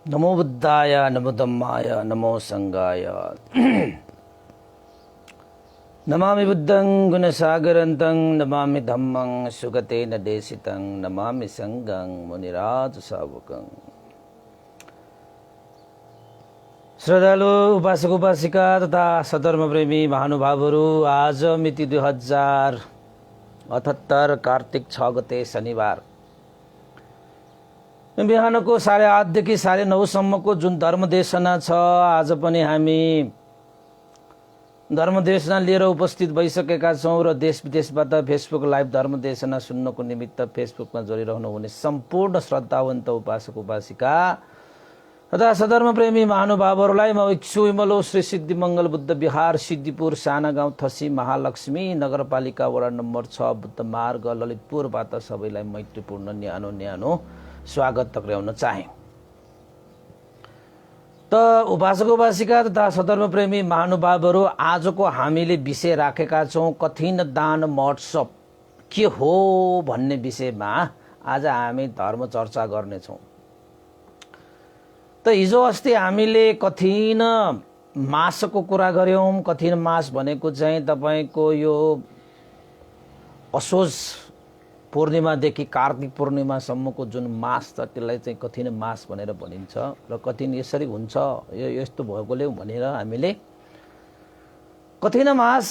नमो बुद्धाय नमो धम्माय नमो संघाय नमामि बुद्धं गुणसागरन्तं नमामि धम्मं सुगतेन देशितं नमामि संघं मुनिराज सावकं। श्रद्धालु उपासक उपासिका तथा सधर्मप्रेमी महानुभावहरू, आज मिति 2078 कार्तिक 6 गते शनिबार बिहानको 8:30 देखि 9:30 सम्मको जुन धर्मदेशना छ, आज पनि हामी धर्मदेशना लिएर उपस्थित भइसकेका छौँ र देश विदेशबाट फेसबुक लाइभ धर्मदेशना सुन्नको निमित्त फेसबुकमा जोडिरहनु हुने सम्पूर्ण श्रद्धावन्त उपासक उपासिका तथा सधर्मप्रेमी महानुभावहरूलाई म इच्छु इमलो श्री सिद्धि मङ्गल बुद्ध विहार सिद्धिपुर साना गाउँ थसी महालक्ष्मी नगरपालिका वडा नम्बर 6 बुद्ध मार्ग ललितपुरबाट सबैलाई मैत्रीपूर्ण न्यानो स्वागत टक्राउन चाहे। त उपासक उपासिका तथा सधर्मप्रेमी महानुभावहरू, आजको हामीले विषय राखेका छौँ कठिन दान महोत्सव के हो भन्ने विषयमा आज हामी धर्म चर्चा गर्नेछौँ। त हिजो अस्ति हामीले कठिन मासको कुरा गऱ्यौँ। कठिन मास भनेको चाहिँ तपाईको यो असोज पूर्णिमादेखि कार्तिक पूर्णिमासम्मको जुन मास छ त्यसलाई चाहिँ कठिन मास भनेर भनिन्छ र कठिन यसरी हुन्छ, यो यस्तो भएकोले भनेर हामीले कठिन मास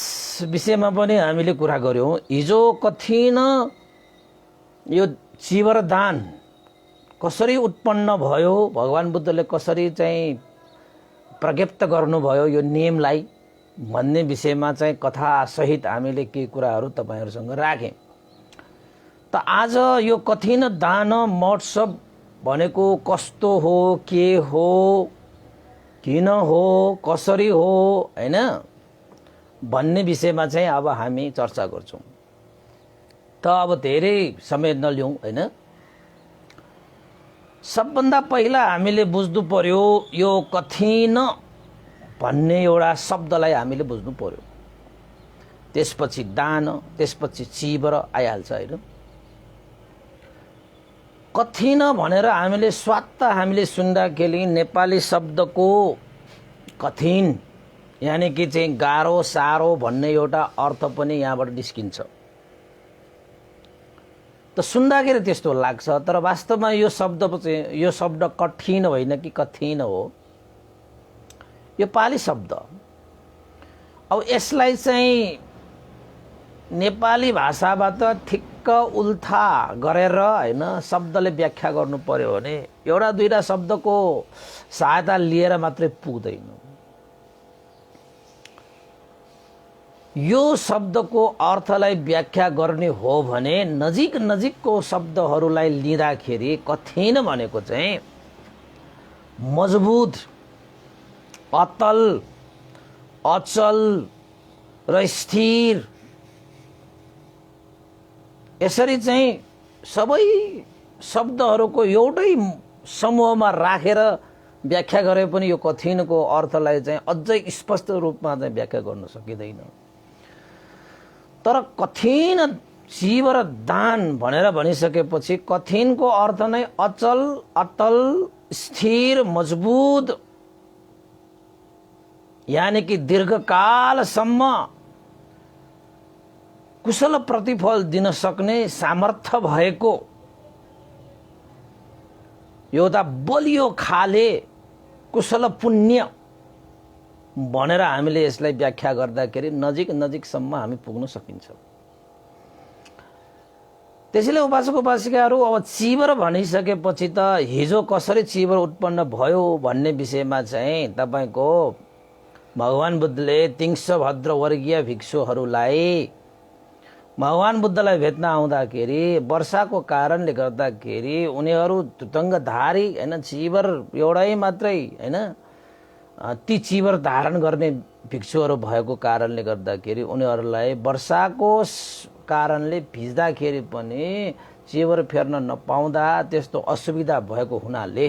विषयमा पनि हामीले कुरा गऱ्यौँ। हिजो कठिन यो चिवर दान कसरी उत्पन्न भयो, भगवान बुद्धले कसरी चाहिँ प्रज्ञप्त गर्नुभयो यो नियमलाई भन्ने विषयमा चाहिँ कथा सहित हामीले केही कुराहरू तपाईहरुसँग राखेँ। त आज यो कठिन दान महोत्सव भनेको कस्तो हो, के हो, किन हो, कसरी हो हैन भन्ने विषयमा चाहिँ अब हामी चर्चा गर्छौं। त अब धेरै समय नलिउँ हैन। सबभन्दा पहिला हामीले बुझ्नु पर्यो यो कठिन भन्ने एउटा शब्दलाई हामीले बुझ्नु पर्यो। त्यसपछि दान, त्यसपछि चिवर आइहाल्छ हैन। कठिन भनेर हामीले स्वात्त हामीले सुन्दाखेरि नेपाली शब्दको कठिन यानी कि चाहिँ गाह्रो साह्रो भन्ने एउटा अर्थ पनि यहाँबाट निस्किन्छ। त सुन्दाखेरि त्यस्तो लाग्छ, तर वास्तवमा यो शब्द कठिन होइन कि कठिन हो, यो पाली शब्द। अब यसलाई चाहिँ नेपाली भाषाबाट ठिक्क उल्था गरेर हैन शब्दले व्याख्या गर्नु पर्यो भने एउटा दुईटा शब्दको सहायता लिएर मात्रै पुग्दैन। यो शब्दको अर्थलाई व्याख्या गर्ने हो भने नजिक नजिकको शब्दहरूलाई लिँदाखेरि कठिन भनेको चाहिँ मजबुत, अतल, अचल र स्थिर, यसरी चाहिँ सबै शब्दहरूको एउटै समूहमा राखेर व्याख्या गरे पनि यो कठिनको अर्थलाई चाहिँ अझै स्पष्ट रूपमा चाहिँ व्याख्या गर्न सकिँदैन। तर कठिन चिवर दान भनेर भनिसकेपछि कठिनको अर्थ नै अचल, अटल, स्थिर, मजबुत यानी कि दीर्घकालसम्म कुशल प्रतिफल दिन सक्ने सामर्थ्य भएको एउटा बलियो खाले कुशल पुण्य भनेर हामीले यसलाई व्याख्या गर्दाखेरि नजिक नजिकसम्म हामी पुग्न सकिन्छ। त्यसैले उपासक उपासिकाहरू, अब चिवर भनिसकेपछि त हिजो कसरी चिवर उत्पन्न भयो भन्ने विषयमा चाहिँ तपाईको भगवान बुद्धले तिङ्सभद्र वर्गीय भिक्षुहरूलाई भगवान बुद्धलाई भेट्न आउँदाखेरि वर्षाको कारणले गर्दाखेरि उनीहरू तुतङ्गधारी हैन चिवर एउटै मात्रै हैन ती चिवर धारण गर्ने भिक्षुहरू भएको कारणले गर्दाखेरि उनीहरूलाई वर्षाको कारणले भिज्दाखेरि पनि चिवर फेर्न नपाउँदा त्यस्तो असुविधा भएको हुनाले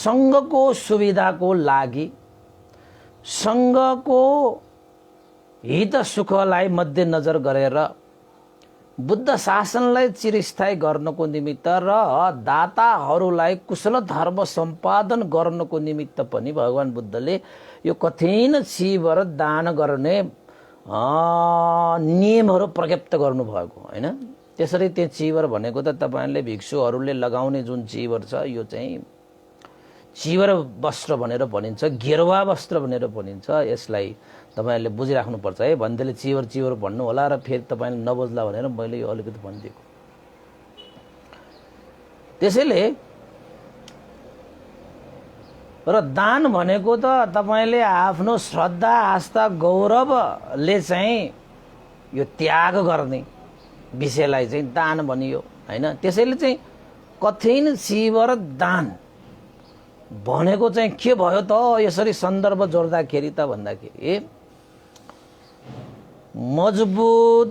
संघको सुविधाको लागि, संघको हित सुखलाई मध्यनजर गरेर बुद्ध शासनलाई चिरस्थायी गर्नको निमित्त र दाताहरूलाई कुशल धर्म सम्पादन गर्नको निमित्त पनि भगवान बुद्धले यो कठिन चिवर दान गर्ने नियमहरू प्रज्ञप्त गर्नुभएको होइन। त्यसरी त्यो चिवर भनेको त तपाईँले भिक्षुहरूले लगाउने जुन चिवर छ यो चाहिँ चिवर वस्त्र भनेर भनिन्छ, गेरुवा वस्त्र भनेर भनिन्छ। यसलाई तपाईँहरूले बुझिराख्नुपर्छ है। भन्दैले चिवर चिवर भन्नु होला र फेरि तपाईँले नबुझ्ला भनेर मैले यो अलिकति भनिदिएको। त्यसैले र दान भनेको त तपाईँले आफ्नो श्रद्धा आस्था गौरवले चाहिँ यो त्याग गर्ने विषयलाई चाहिँ दान भनियो होइन। त्यसैले चाहिँ कठिन चिवर दान भनेको चाहिँ के भयो त यसरी सन्दर्भ जोड्दाखेरि त भन्दाखेरि मजबुत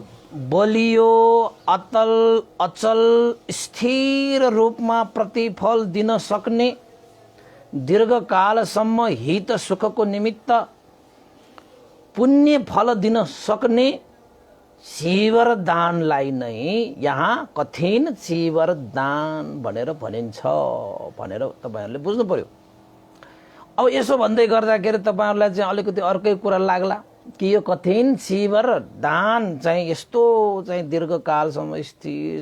बलियो अतल अचल स्थिर रूपमा प्रतिफल दिन सक्ने दीर्घकालसम्म हित सुखको निमित्त पुण्य फल दिन सक्ने चिवर दानलाई नै यहाँ कठिन चिवर दान भनेर भनिन्छ भनेर तपाईँहरूले बुझ्नु पर्यो। अब यसो भन्दै गर्दाखेरि तपाईँहरूलाई चाहिँ अलिकति अर्कै कुरा लाग्ला कि यो कठिन चिवर दान चाहिँ यस्तो चाहिँ दीर्घकालसम्म स्थिर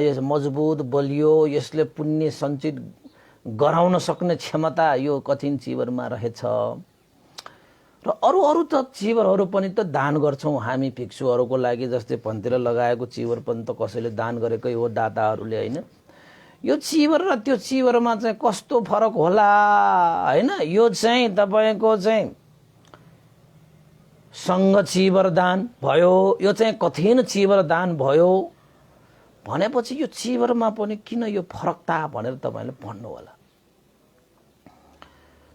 यस मजबुत बलियो यसले पुण्य सञ्चित गराउन सक्ने क्षमता यो कठिन चिवरमा रहेछ। र अरू त चिवरहरू पनि त दान गर्छौँ हामी भिक्षुहरूको लागि। जस्तै भन्तिर लगाएको चिवर पनि त कसैले दान गरेकै हो, दाताहरूले होइन। यो चिवर र त्यो चिवरमा चाहिँ कस्तो फरक होला होइन। यो चाहिँ तपाईँको चाहिँ सङ्घ चिवर दान भयो, यो चाहिँ कठिन चिवर दान भयो भनेपछि यो चिवरमा पनि किन यो फरकता भनेर तपाईँले भन्नु होला।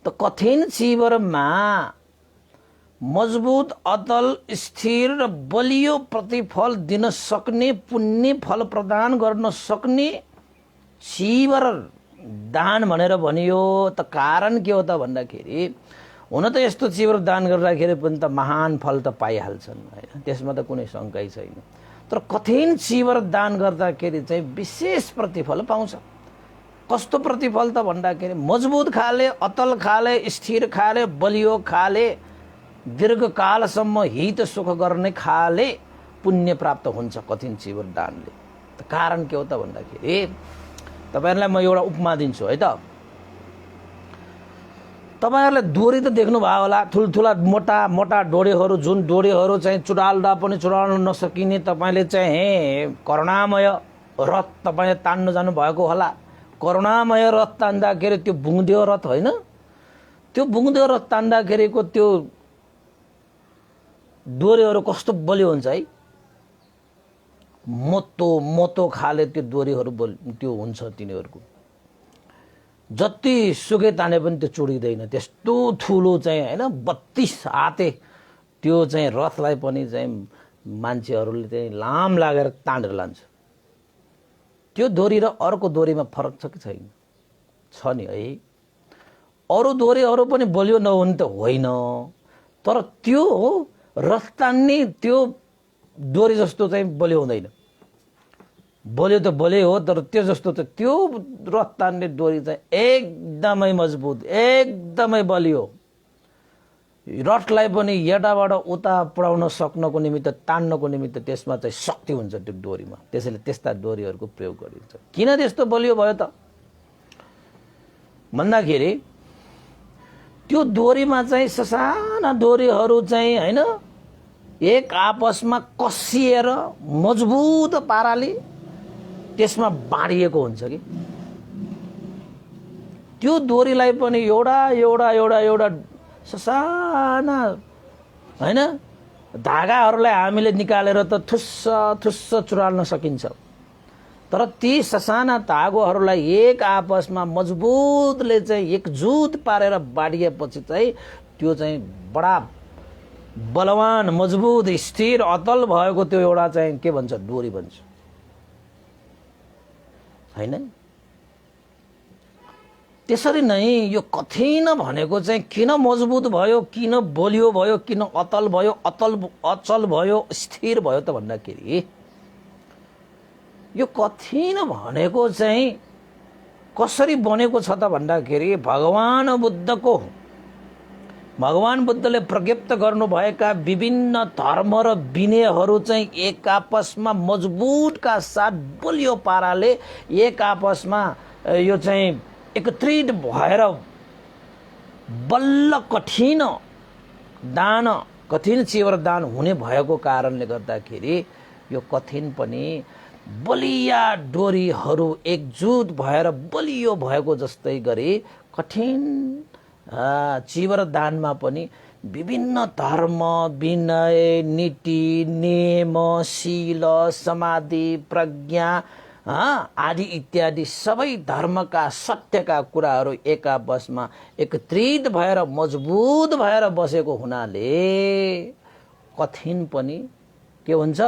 त कठिन चिवरमा मजबुत अतल स्थिर र बलियो प्रतिफल दिन सक्ने पुण्य फल प्रदान गर्न सक्ने चिवर दान भनेर भनियो। त कारण के हो त भन्दाखेरि हुन त यस्तो चिवर दान गर्दाखेरि पनि त महान फल त पाइहाल्छन् होइन, त्यसमा त कुनै शङ्कै छैन। तर कठिन चिवर दान गर्दाखेरि चाहिँ विशेष प्रतिफल पाउँछ। कस्तो प्रतिफल त भन्दाखेरि मजबुत खाले अतल खाले स्थिर खाले बलियो खाले दीर्घकालसम्म हित सुख गर्ने खाले पुण्य प्राप्त हुन्छ कठिन चिवर दानले। त कारण के हो त भन्दाखेरि तपाईँहरूलाई म एउटा उपमा दिन्छु है त। तपाईँहरूले डोरी त देख्नुभयो होला, ठुल्ठुला मोटा मोटा डोरीहरू, जुन डोरीहरू चाहिँ चुडाल्दा पनि चुडाल्न नसकिने तपाईँले चाहिँ करुणामय रथ तपाईँले तान्नु जानुभएको होला। करुणामय रथ तान्दाखेरि त्यो बुङ्देव रथ होइन, त्यो बुङ्देव रथ तान्दाखेरिको त्यो डोरीहरू कस्तो बलियो हुन्छ है। मोटो मोटो खाले त्यो डोरीहरू त्यो हुन्छ तिनीहरूको। जति सुकै ताने पनि त्यो चुडिँदैन, त्यस्तो ठुलो चाहिँ होइन 32 हाते त्यो चाहिँ रथलाई पनि चाहिँ मान्छेहरूले चाहिँ लाम लागेर तानेर लान्छ। त्यो डोरी र अर्को डोरीमा फरक छ कि छैन? छ नि है। अरू डोरीहरू पनि बलियो नहुने त होइन, तर त्यो रथ तान्ने त्यो डोरी जस्तो चाहिँ बलियो हुँदैन। बलियो त बलियो हो, तर त्यो जस्तो त त्यो रथ तान्ने डोरी चाहिँ एकदमै मजबुत एकदमै बलियो। रथलाई पनि यताबाट उता पुर्याउन सक्नको निमित्त तान्नको निमित्त त्यसमा चाहिँ शक्ति हुन्छ त्यो डोरीमा। त्यसैले त्यस्ता डोरीहरूको प्रयोग गरिन्छ। किन त्यस्तो बलियो भयो त भन्दाखेरि त्यो डोरीमा चाहिँ ससाना डोरीहरू चाहिँ होइन एक आपसमा कसिएर मजबुत पाराले त्यसमा बाँडिएको हुन्छ कि त्यो डोरीलाई पनि एउटा एउटा एउटा एउटा ससाना होइन धागाहरूलाई हामीले निकालेर त थुस्स थुस्स चुराल्न सकिन्छ। तर ती ससाना धागोहरूलाई एक आपसमा मजबुतले चाहिँ एकजुट पारेर बाँडिएपछि चाहिँ त्यो चाहिँ बडा बलवान मजबुत स्थिर अतल भएको त्यो एउटा चाहिँ के भन्छ डोरी भन्छ हैन। त्यसरी नै यो कठिन भनेको चाहिँ किन मजबुत भयो, किन बलियो भयो, किन अतल भयो, अचल भयो, स्थिर भयो त भन्दाखेरि यो कठिन भनेको चाहिँ कसरी बनेको छ त भन्दाखेरि भगवान बुद्धले प्रज्ञप्त गर्नुभएका विभिन्न धर्म र विनयहरू चाहिँ एक आपसमा मजबुतका साथ बलियो पाराले एक आपसमा यो चाहिँ एकत्रित भएर बल्ल कठिन चीवर दान हुने भएको कारणले गर्दाखेरि यो कठिन पनि बलिया डोरीहरू एकजुट भएर बलियो भएको जस्तै गरी कठिन चीवर दानमा पनि विभिन्न धर्म, विनय, नीति, नियम, शील, समाधि, प्रज्ञा आदि इत्यादि सबै धर्मका सत्यका कुराहरू एक आपसमा एकत्रित भएर मजबुत भएर बसेको हुनाले कठिन पनि के हुन्छ?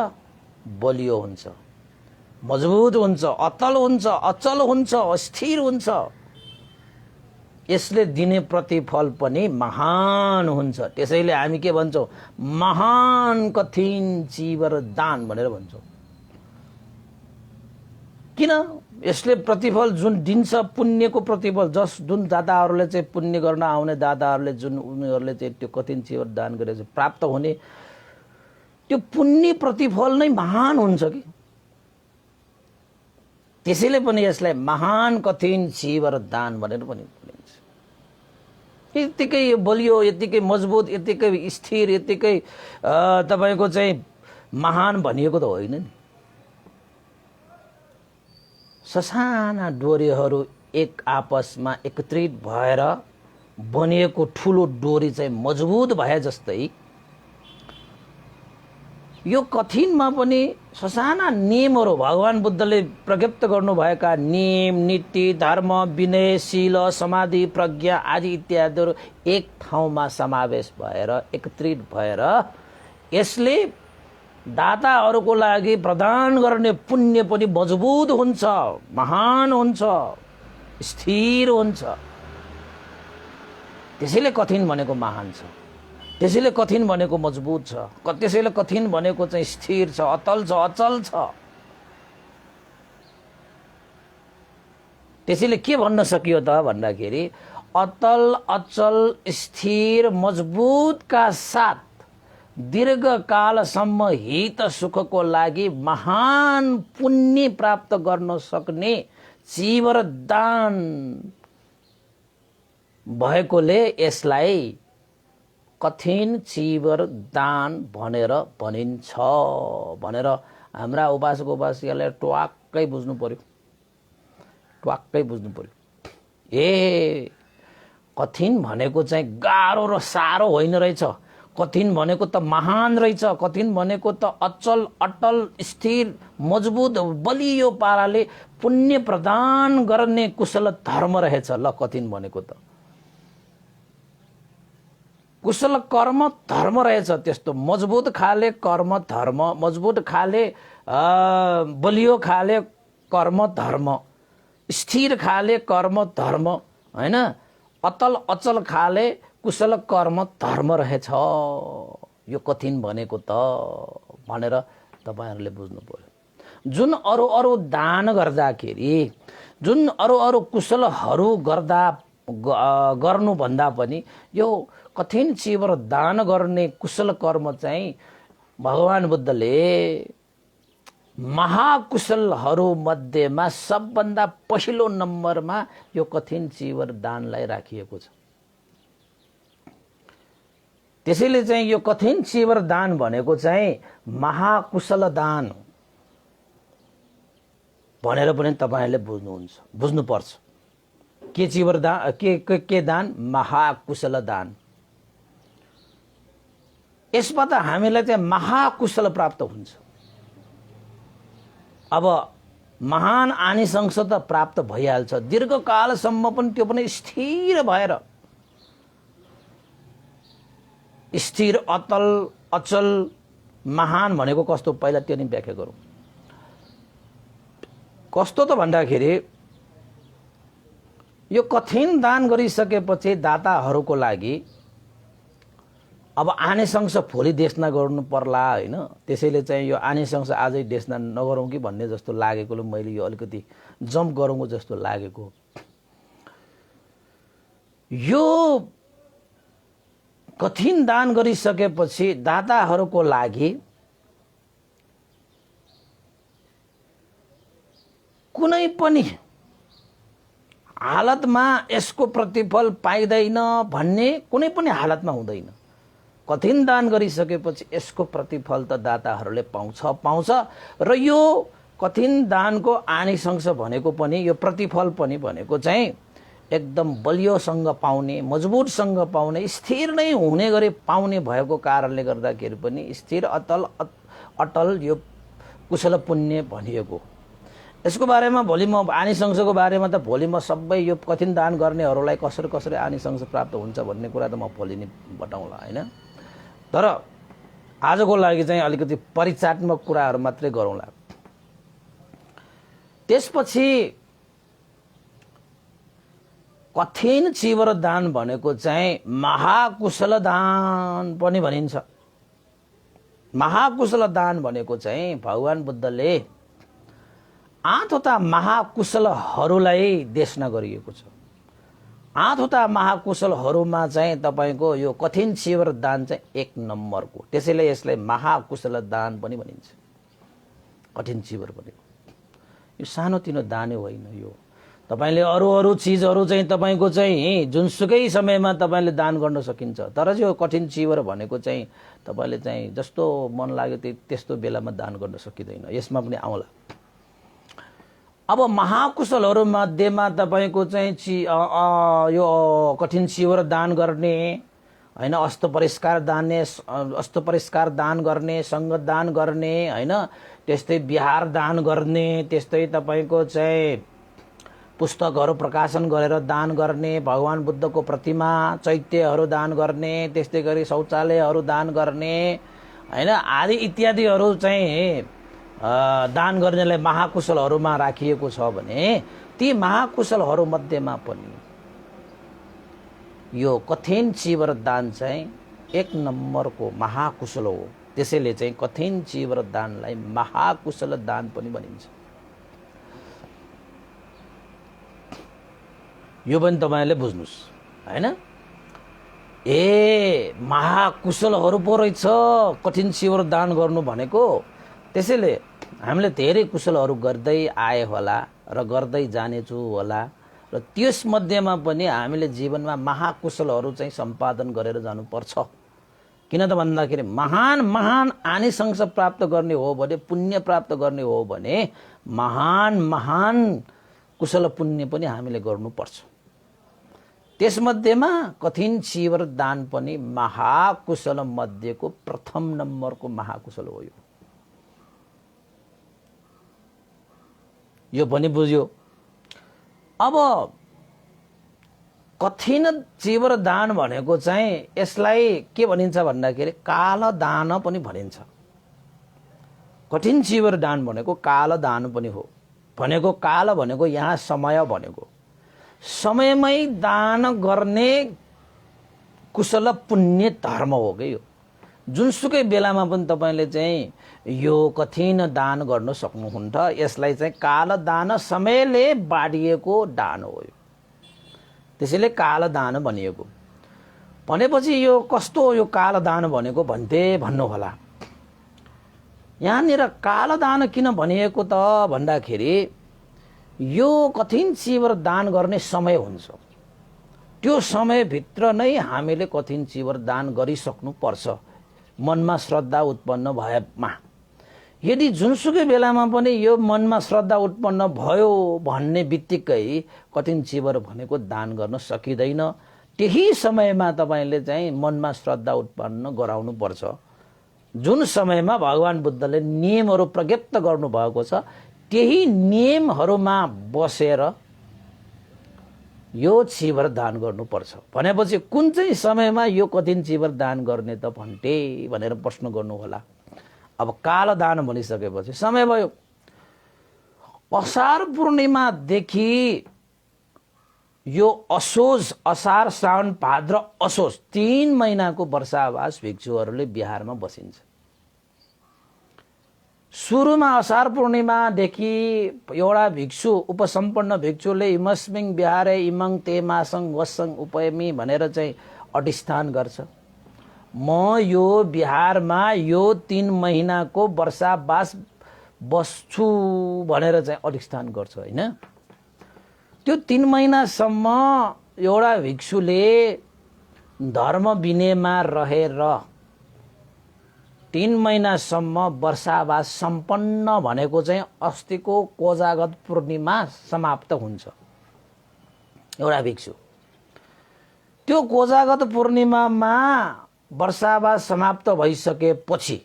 बलियो हुन्छ, मजबुत हुन्छ, अतल हुन्छ, अचल हुन्छ, स्थिर हुन्छ। यसले दिने प्रतिफल पनि महान हुन्छ। त्यसैले हामी के भन्छौँ? महान कठिन चीवर दान भनेर भन्छौँ। किन? यसले प्रतिफल जुन दिन्छ, पुण्यको प्रतिफल, जुन दाताहरूले चाहिँ पुण्य गर्न आउने दाताहरूले जुन उनीहरूले चाहिँ त्यो कठिन चीवर दान गरेर प्राप्त हुने त्यो पुण्य प्रतिफल नै महान हुन्छ कि। त्यसैले पनि यसलाई महान कठिन चीवर दान भनेर पनि भनिन्छ। यतिकै बलियो, यतिकै मजबुत, यतिकै स्थिर, यतिकै तपाईको चाहिँ महान भनिएको त होइन नि। ससाना डोरीहरू एक आपसमा एकत्रित भएर बनिएको ठुलो डोरी चाहिँ मजबुत भए जस्तै यो कठिनमा पनि ससाना नियमहरू, भगवान बुद्धले प्रज्ञप्त गर्नुभएका नियम, नीति, धर्म, विनय, शील, समाधि, प्रज्ञा आदि इत्यादिहरू एक ठाउँमा समावेश भएर एकत्रित भएर यसले दाताहरूको लागि प्रदान गर्ने पुण्य पनि मजबुत हुन्छ, महान हुन्छ, स्थिर हुन्छ। त्यसैले कठिन भनेको महान छ, त्यसैले कठिन भनेको मजबुत छ, त्यसैले कठिन भनेको चाहिँ स्थिर छ, अतल छ, अचल छ। त्यसैले के भन्न सकियो त भन्दाखेरि अतल, अचल, स्थिर, मजबुतका साथ दीर्घकालसम्म हित सुखको लागि महान पुण्य प्राप्त गर्न सक्ने चीवर दान भएकोले यसलाई कठिन चीवर दान भनेर भनिन्छ भनेर हाम्रा उपासक उपासिकाले ट्वाक्कै बुझ्नु पर्यो, ट्वाक्कै बुझ्नु पर्यो। कठिन भनेको चाहिँ गाह्रो र साह्रो होइन रहेछ, कठिन भनेको त महान रहेछ, कठिन भनेको त अचल, अटल, स्थिर, मजबुत, बलियो पाराले पुण्य प्रदान गर्ने कुशल धर्म रहेछ। ल कठिन भनेको त कुशल कर्म धर्म रहेछ, त्यस्तो मजबुत खाले कर्म धर्म, मजबुत खाले बलियो खाले कर्म धर्म, स्थिर खाले कर्म धर्म, हैन, अतल अचल खाले कुशल कर्म धर्म रहेछ। यो कठिन भनेको त भनेर तपाईहरुले बुझ्नु पर्यो। जुन अरु दान गर्दाखेरि, जुन अरु कुशलहरू गर्नु भन्दा पनि यो कठिन चीवर दान गर्ने कुशल कर्म चाहिँ भगवान बुद्धले महाकुशलहरू मध्येमा सबभन्दा पहिलो नम्बरमा यो कठिन चीवर दानलाई राखिएको छ। त्यसैले चाहिँ यो कठिन चीवर दान भनेको चाहिँ महाकुशल दान भनेर पनि तपाईहरुले बुझ्नुपर्छ। के चीवर दान, के दान? महाकुशल दान। यसबाट हामीलाई चाहिँ महाकुशल प्राप्त हुन्छ। अब महान आनिसंस त प्राप्त भइहाल्छ, दीर्घकालसम्म पनि त्यो पनि स्थिर भएर, स्थिर, अतल, अचल, महान भनेको कस्तो पहिला त्यो नि व्याख्या गरौँ। कस्तो त भन्दाखेरि यो कठिन दान गरिसकेपछि दाताहरूको लागि अब आने संस भोलि देशना गर्नु पर्ला हैन। त्यसैले चाहिँ यो आने संस आजै देशना नगरौँ कि भन्ने जस्तो लागेकोले मैले यो अलिकति जम्प गरौँ जस्तो लागेको। यो कठिन दान गरिसकेपछि दाताहरूको लागि कुनै पनि हालतमा यसको प्रतिफल पाइदैन भन्ने कुनै पनि हालतमा हुँदैन। कठिन दान गरिसकेपछि यसको प्रतिफल त दाताहरूले पाउँछ र यो कठिन दानको आनिसंस भनेको पनि यो प्रतिफल पनि भनेको चाहिँ एकदम बलियोसँग पाउने, मजबुतसँग पाउने, स्थिर नै हुने गरी पाउने भएको कारणले गर्दाखेरि पनि स्थिर अटल यो कुशल पुण्य भनिएको। यसको बारेमा भोलि म आनिसंसको बारेमा त भोलि म सबै यो कठिन दान गर्नेहरूलाई कसरी आनिसंस प्राप्त हुन्छ भन्ने कुरा त म भोलि नै बताउँला हैन। तर आजको लागि चाहिँ अलिकति परिचयात्मक कुराहरू मात्रै गरौँला। त्यसपछि कठिन चिवर दान भनेको चाहिँ महाकुशल दान पनि भनिन्छ। महाकुशल दान भनेको चाहिँ भगवान बुद्धले 8वटा महाकुशलहरूलाई देशना गरिएको छ। 8वटा महाकुशलहरूमा चाहिँ तपाईको यो कठिन चिवर दान चाहिँ 1 नम्बरको। त्यसैले यसलाई महाकुशल दान पनि भनिन्छ। कठिन चिवर भनेको यो सानोतिनो दान होइन। यो तपाईले अरू चीजहरू चाहिँ तपाईको चाहिँ जुनसुकै समयमा तपाईले दान गर्न सकिन्छ। तर यो कठिन चिवर भनेको चाहिँ तपाईले चाहिँ जस्तो मन लाग्यो त्यस्तो बेलामा दान गर्न सकिदैन। यसमा पनि आउला। अब महाकुशलहरू मध्येमा तपाईको चाहिँ यो कठिन चिवर दान गर्ने हैन, अस्त परिष्कार दान गर्ने, संग दान गर्ने हैन, त्यस्तै बिहार दान गर्ने, त्यस्तै तपाईको चाहिँ पुस्तकहरू प्रकाशन गरेर दान गर्ने, भगवान बुद्धको प्रतिमा चैत्यहरू दान गर्ने, त्यस्तै गरी शौचालयहरू दान गर्ने हैन आदि इत्यादिहरू चाहिँ दान गर्नेलाई महाकुशलहरूमा राखिएको छ भने ती महाकुशलहरू मध्येमा पनि यो कठिन चिवर दान चाहिँ 1 नम्बरको महाकुशल हो। त्यसैले चाहिँ कठिन चिवर दानलाई महाकुशल दान पनि भनिन्छ। यो पनि तपाईले बुझ्नुस् हैन। महाकुशलहरू पो रहेछ कठिन चिवर दान गर्नु भनेको। त्यसैले हामीले धेरै कुशलहरू गर्दै आए होला र गर्दै जानेछु होला र त्यस मध्येमा पनि हामीले जीवनमा महाकुशलहरू चाहिँ सम्पादन गरेर जानुपर्छ। किन त भन्दाखेरि महान आनिसंस प्राप्त गर्ने हो भने, पुण्य प्राप्त गर्ने हो भने महान कुशल पुण्य पनि हामीले गर्नुपर्छ। त्यसमध्येमा कठिन चिवर दान पनि महाकुशल मध्येको प्रथम नम्बरको महाकुशल हो। यो पनि बुझ्यो। अब कठिन चिवर दान भनेको चाहिँ यसलाई के भनिन्छ भन्दाखेरि काल दान पनि भनिन्छ। कठिन चिवर दान भनेको काल दान पनि हो। भनेको काल भनेको यहाँ समय भनेको, समयमै दान गर्ने कुशल पुण्य धर्म हो के यो। जुनसुकै बेलामा पनि तपाईले चाहिँ यो कठिन दान गर्न सक्नुहुन्छ। यसलाई चाहिँ काल दान, समयले बाडिएको दान हो। त्यसैले काल दान भनिएको। भनेपछि यो कस्तो यो काल दान भनेको भन्नु होला। यहाँनिर काल दान किन भनिएको त भन्दाखेरि यो कठिन चिवर दान गर्ने समय हुन्छ। त्यो समयभित्र नै हामीले कठिन चिवर दान गरिसक्नु पर्छ मनमा श्रद्धा उत्पन्न भएमा। यदि जुनसुकै बेलामा पनि यो मनमा श्रद्धा उत्पन्न भयो भन्ने बित्तिकै कठिन चिवर भनेको दान गर्न सकिँदैन। त्यही समयमा तपाईले चाहिँ मनमा श्रद्धा उत्पन्न गराउनु पर्छ। जुन समयमा भगवान बुद्धले नियमहरू प्रज्ञप्त गर्नु भएको छ त्यही नियमहरूमा बसेर यो चिवर दान गर्नुपर्छ। भनेपछि कुन चाहिँ समयमा यो कठिन चिवर दान गर्ने त भन्टे भनेर प्रश्न गर्नु होला। अब काल दान भनिसकेपछि समय भयो। असार पूर्णिमादेखि यो असोज, असार, साउन, भाद्र, असोज 3 महिनाको वर्षावास भिक्षुहरूले बिहारमा बसिन्छ। सुरुमा असार पूर्णिमादेखि एउटा भिक्षु, उपसम्पन्न भिक्षुले इमस्मिङ बिहारे इमङ ते मासङ वसङ उपयमी भनेर चाहिँ अधिष्ठान गर्छ। म यो बिहारमा यो 3 महिनाको वर्षावास बस्छु भनेर चाहिँ अधिष्ठान गर्छ होइन। त्यो 3 महिनासम्म एउटा भिक्षुले धर्म विनयमा रहेर 3 महिनासम्म वर्षावास सम्पन्न भनेको चाहिँ अस्तिको कोजागत पूर्णिमा समाप्त हुन्छ। एउटा भिक्षु त्यो कोजागत पूर्णिमामा वर्षावास समाप्त भइसकेपछि,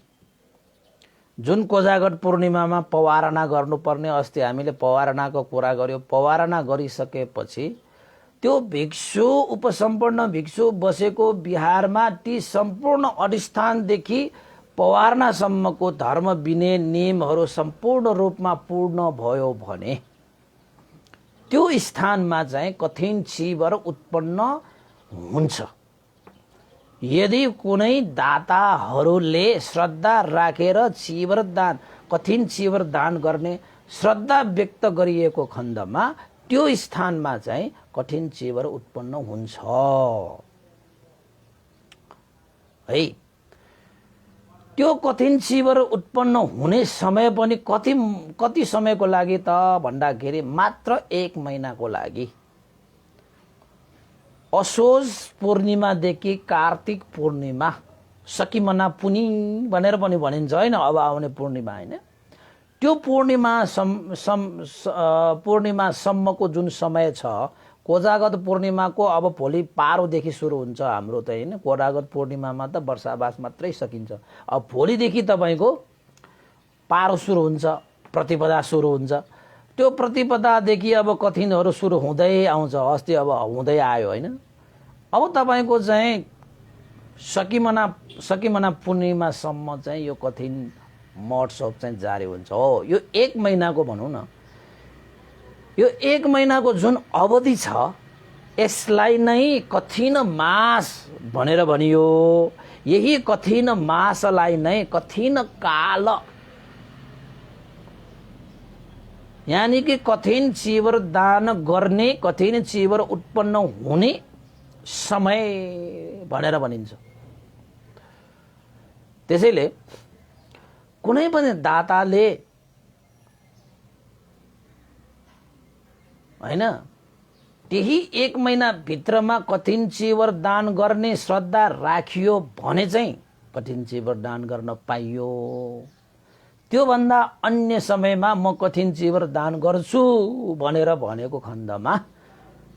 जुन कोजागत पूर्णिमामा पवारणा गर्नुपर्ने, अस्ति हामीले पवारणाको कुरा गर्यो, पवारणा गरिसकेपछि त्यो भिक्षु, उपसम्पन्न भिक्षु बसेको बिहारमा ती सम्पूर्ण अधिष्ठानदेखि पवारणासम्मको धर्म विनय नियमहरू सम्पूर्ण रूपमा पूर्ण भयो भने त्यो स्थानमा चाहिँ कठिन चीवर उत्पन्न हुन्छ। यदि कुनै दाताहरूले श्रद्धा राखेर चीवर दान, कठिन चीवर दान गर्ने श्रद्धा व्यक्त गरिएको खण्डमा त्यो स्थानमा चाहिँ कठिन चीवर उत्पन्न हुन्छ है। त्यो कठिन चीवर उत्पन्न हुने समय पनि कति समयको लागि त भन्दाखेरि मात्र 1 महिनाको लागि। असोज पूर्णिमादेखि कार्तिक पूर्णिमा, सकिमना पुनी भनेर पनि भनिन्छ होइन, अब आउने पूर्णिमा होइन। त्यो पूर्णिमासम्मको जुन समय छ, कोजागत पूर्णिमाको अब भोलि पारोदेखि सुरु हुन्छ हाम्रो त होइन। कोजागत पूर्णिमामा त वर्षावास मात्रै सकिन्छ। अब भोलिदेखि तपाईँको पारो सुरु हुन्छ, प्रतिपदा सुरु हुन्छ। त्यो प्रतिपदादेखि अब कठिनहरू सुरु हुँदै आउँछ। अस्ति अब हुँदै आयो होइन। अब तपाईँको चाहिँ सकिमना पूर्णिमासम्म चाहिँ यो कठिन महोत्सव चाहिँ जारी हुन्छ। हो, यो 1 महिनाको भनौँ न, यो 1 महिनाको जुन अवधि छ यसलाई नै कठिन मास भनेर भनियो। यही कठिन मासलाई नै कठिन काल, यानी कि कठिन चीवर दान गर्ने, कठिन चीवर उत्पन्न हुने समय भनेर भनिन्छ। त्यसैले कुनै पनि दाताले हैन त्यही 1 महिना भित्रमा कठिन चीवर दान गर्ने श्रद्धा राखियो भने चाहिँ कठिन चीवर दान गर्न पाइयो। त्योभन्दा अन्य समयमा म कठिन चीवर दान गर्छु भनेर भनेको खण्डमा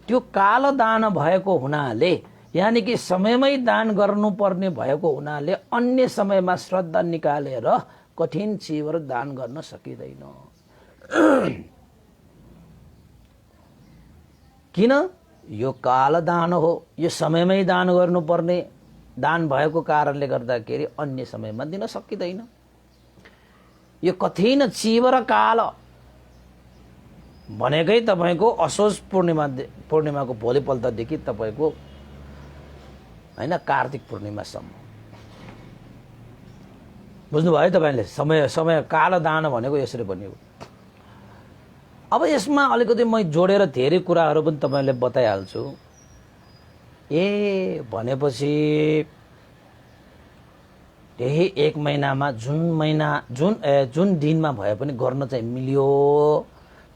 त्यो काल दान भएको हुनाले, यानी कि समयमै दान गर्नुपर्ने भएको हुनाले अन्य समयमा श्रद्धा निकालेर कठिन चीवर दान गर्न सकिँदैन। किन? यो काल दान हो, यो समयमै दान गर्नुपर्ने दान भएको कारणले गर्दाखेरि अन्य समयमा दिन सकिँदैन। यो कठिन चीवर काल भनेकै तपाईको असोज पूर्णिमाको भोलिपल्टदेखि तपाईको हैन कार्तिक पूर्णिमासम्म। बुझ्नुभयो तपाईले? समय काल दान भनेको यसरी भनियो। अब यसमा अलिकति म जोडेर धेरै कुराहरू पनि तपाईलाई बताइहाल्छु। भनेपछि त्यही 1 महिनामा जुन दिनमा भए पनि गर्न चाहिँ मिल्यो,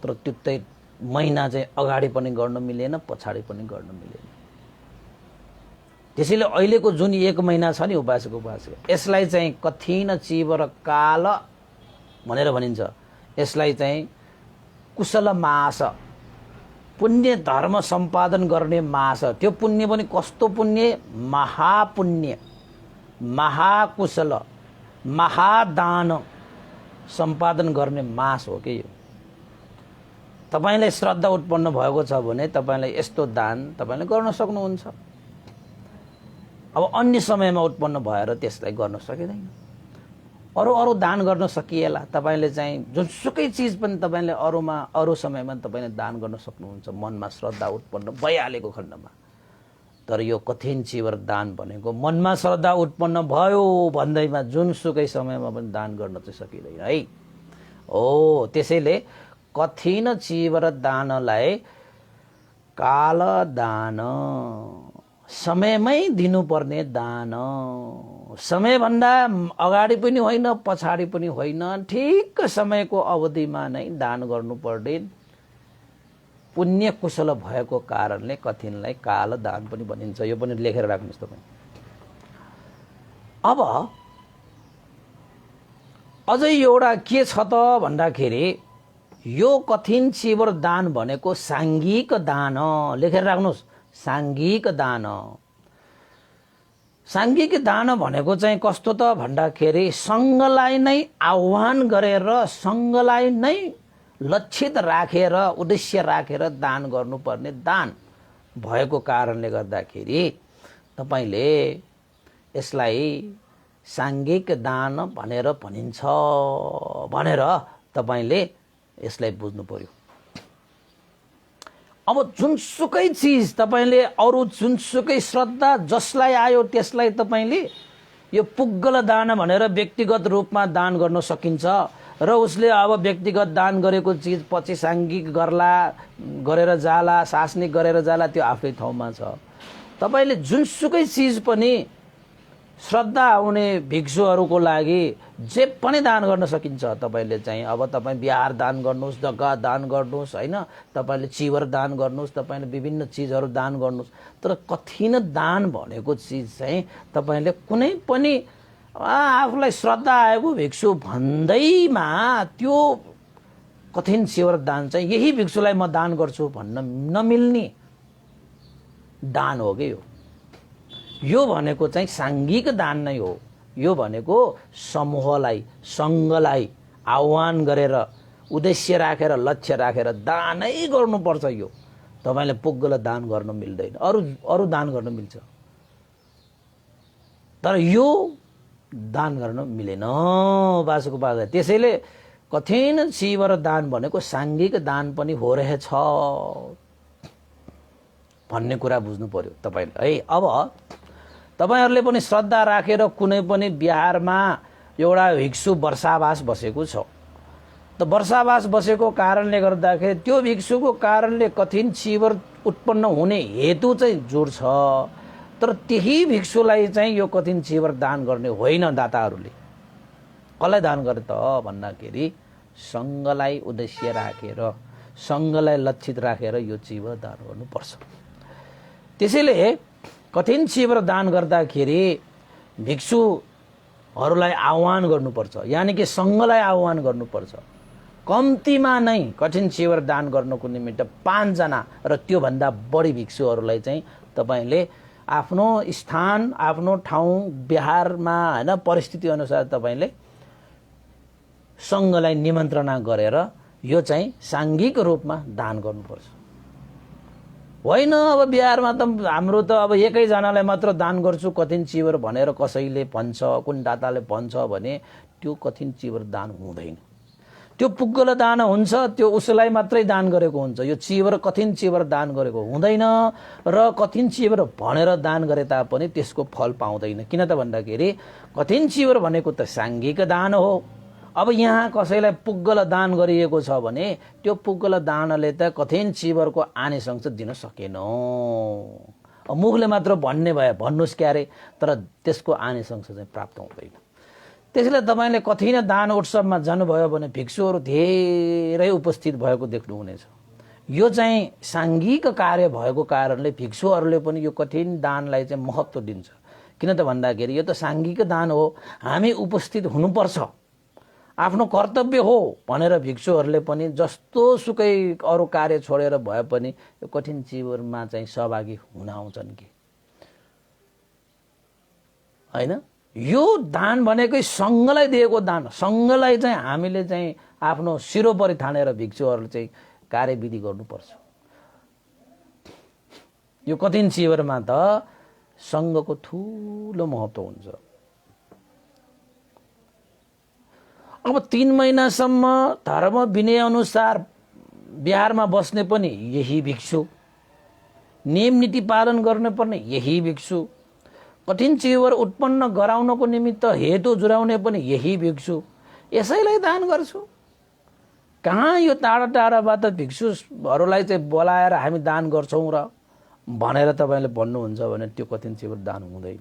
तर त्यो महिना चाहिँ अगाडि पनि गर्न मिलेन, पछाडि पनि गर्न मिलेन। त्यसैले अहिलेको जुन 1 महिना छ नि उपासक, यसलाई चाहिँ कठिन चीवर काल भनेर भनिन्छ। यसलाई चाहिँ कुशल मास, पुण्य धर्म सम्पादन गर्ने मास। त्यो पुण्य पनि कस्तो पुण्य? महापुण्य, महाकुशल, महादान सम्पादन गर्ने मास हो कि यो। तपाईलाई श्रद्धा उत्पन्न भएको छ भने तपाईलाई यस्तो दान तपाईले गर्न सक्नुहुन्छ। अब अन्य समयमा उत्पन्न भएर त्यसलाई गर्न सकिँदैन। अरू अरू दान गर्न सकिएला। तपाईँले चाहिँ जुनसुकै चिज पनि तपाईँले अरू समयमा तपाईँले दान गर्न सक्नुहुन्छ मनमा श्रद्धा उत्पन्न भइहालेको खण्डमा। तर यो कठिन चिवर दान भनेको मनमा श्रद्धा उत्पन्न भयो भन्दैमा जुनसुकै समयमा पनि दान गर्न चाहिँ सकिँदैन है। त्यसैले कठिन चिवर दानलाई काल दान, समयमै दिनुपर्ने दान, समयभन्दा अगाडि पनि होइन पछाडि पनि होइन, ठिक समयको अवधिमा नै दान गर्नुपर्ने पुण्य कुशल भएको कारणले कठिनलाई काल दान पनि भनिन्छ। यो पनि लेखेर राख्नुहोस् तपाईँ। अब अझै एउटा के छ त भन्दाखेरि यो कठिन चिवर दान भनेको साङ्घिक दान। लेखेर राख्नुहोस्, साङ्घिक दान। साङ्घिक दान भनेको चाहिँ कस्तो त भन्दाखेरि सङ्घलाई नै आह्वान गरेर, सङ्घलाई नै लक्षित राखेर, उद्देश्य राखेर दान गर्नुपर्ने दान भएको कारणले गर्दाखेरि तपाईँले यसलाई साङ्घिक दान भनेर भनिन्छ भनेर तपाईँले यसलाई बुझ्नु पर्यो। अब जुनसुकै चिज तपाईँले अरू जुनसुकै श्रद्धा जसलाई आयो त्यसलाई तपाईँले यो पुग्गल दान भनेर व्यक्तिगत रूपमा दान गर्न सकिन्छ र उसले अब व्यक्तिगत दान गरेको चिज पछि साङ्घिक गरेर जाला, शासनिक गरेर जाला, त्यो आफ्नै ठाउँमा छ। तपाईँले जुनसुकै चिज पनि श्रद्धा आउने भिक्षुहरूको लागि जे पनि दान गर्न सकिन्छ। तपाईँले चाहिँ अब तपाईँ बिहार दान गर्नुहोस्, जग्गा दान गर्नुहोस्, होइन, तपाईँले चिवर दान गर्नुहोस्, तपाईँले विभिन्न चिजहरू दान गर्नुहोस्। तर कठिन दान भनेको चिज चाहिँ तपाईँले कुनै पनि आफूलाई श्रद्धा आएको भिक्षु भन्दैमा त्यो कठिन चिवर दान चाहिँ यही भिक्षुलाई म दान गर्छु भन्न नमिल्ने दान हो कि यो भनेको चाहिँ साङ्घिक दान नै हो। यो भनेको समूहलाई, सङ्घलाई आह्वान गरेर, उद्देश्य राखेर, लक्ष्य राखेर दानै गर्नुपर्छ। यो तपाईँले पुग्गल दान गर्न मिल्दैन, अरू दान गर्न मिल्छ, तर यो दान गर्न मिलेन बासुको बाजा। त्यसैले कठिन चिवर दान भनेको साङ्घिक दान पनि हो रहेछ भन्ने कुरा बुझ्नु पर्यो तपाईँले है। अब तपाईँहरूले पनि श्रद्धा राखेर कुनै पनि बिहारमा एउटा भिक्षु वर्षावास बसेको छ, त वर्षावास बसेको कारणले गर्दाखेरि त्यो भिक्षुको कारणले कठिन चिवर उत्पन्न हुने हेतु चाहिँ जोड छ। तर त्यही भिक्षुलाई चाहिँ यो कठिन चिवर दान गर्ने होइन दाताहरूले। कसलाई दान गरे त भन्दाखेरि सङ्घलाई उद्देश्य राखेर, सङ्घलाई लक्षित राखेर यो चिवर दान गर्नुपर्छ। त्यसैले कठिन चिवर दान गर्दाखेरि भिक्षुहरूलाई आह्वान गर्नुपर्छ, यानि कि सङ्घलाई आह्वान गर्नुपर्छ। कम्तीमा नै कठिन चिवर दान गर्नको निमित्त 5 जना र त्योभन्दा बढी भिक्षुहरूलाई चाहिँ तपाईँले आफ्नो स्थान, आफ्नो ठाउँ, बिहारमा होइन परिस्थिति अनुसार तपाईँले सङ्घलाई निमन्त्रणा गरेर यो चाहिँ साङ्घिक रूपमा दान गर्नुपर्छ। होइन अब बिहारमा त हाम्रो त अब एकैजनालाई मात्र दान गर्छु कठिन चिवर भनेर कसैले भन्छ, कुन दाताले भन्छ भने त्यो कठिन चिवर दान हुँदैन। त्यो पुग्गल दान हुन्छ, त्यो उसलाई मात्रै दान गरेको हुन्छ। यो चिवर कठिन चिवर दान गरेको हुँदैन र कठिन चिवर भनेर दान गरे तापनि त्यसको फल पाउँदैन। किन त भन्दाखेरि कठिन चिवर भनेको त साङ्घिक दान हो। अब यहाँ कसैलाई पुग्गल दान गरिएको छ भने त्यो पुग्गल दानले त कठिन चिवरको आनिसंश दिन सकेन। मुखले मात्र भन्ने भए भन्नुहोस् क्यारे, तर त्यसको आनिसंश चाहिँ प्राप्त हुँदैन। त्यसैले तपाईँले कठिन दान उत्सवमा जानुभयो भने भिक्षुहरू धेरै उपस्थित भएको देख्नुहुनेछ। यो चाहिँ साङ्घिक कार्य भएको कारणले भिक्षुहरूले पनि यो कठिन दानलाई चाहिँ महत्त्व दिन्छ। किन त भन्दाखेरि यो त साङ्घिक दान हो, हामी उपस्थित हुनुपर्छ, आफ्नो कर्तव्य हो भनेर भिक्षुहरूले पनि जस्तो सुकै अरू कार्य छोडेर भए पनि यो कठिन चिवरमा चाहिँ सहभागी हुन आउँछन् कि होइन। यो दान भनेकै सङ्घलाई दिएको दान, सङ्घलाई चाहिँ हामीले चाहिँ आफ्नो सिरोपरि ठानेर भिक्षुहरूले चाहिँ कार्यविधि गर्नुपर्छ। यो कठिन चिवरमा त सङ्घको ठुलो महत्त्व हुन्छ। अब 3 महिनासम्म धर्म विनय अनुसार बिहारमा बस्ने पनि यही भिक्षु, नियम नीति पालन गर्नुपर्ने यही भिक्षु, कठिन चिवर उत्पन्न गराउनको निमित्त हेतु जुराउने पनि यही भिक्षु, यसैलाई दान गर्छु। कहाँ यो टाढा टाढाबाट भिक्षुहरूलाई चाहिँ बोलाएर हामी दान गर्छौँ र भनेर तपाईँले भन्नुहुन्छ भने त्यो कठिन चिवर दान हुँदैन।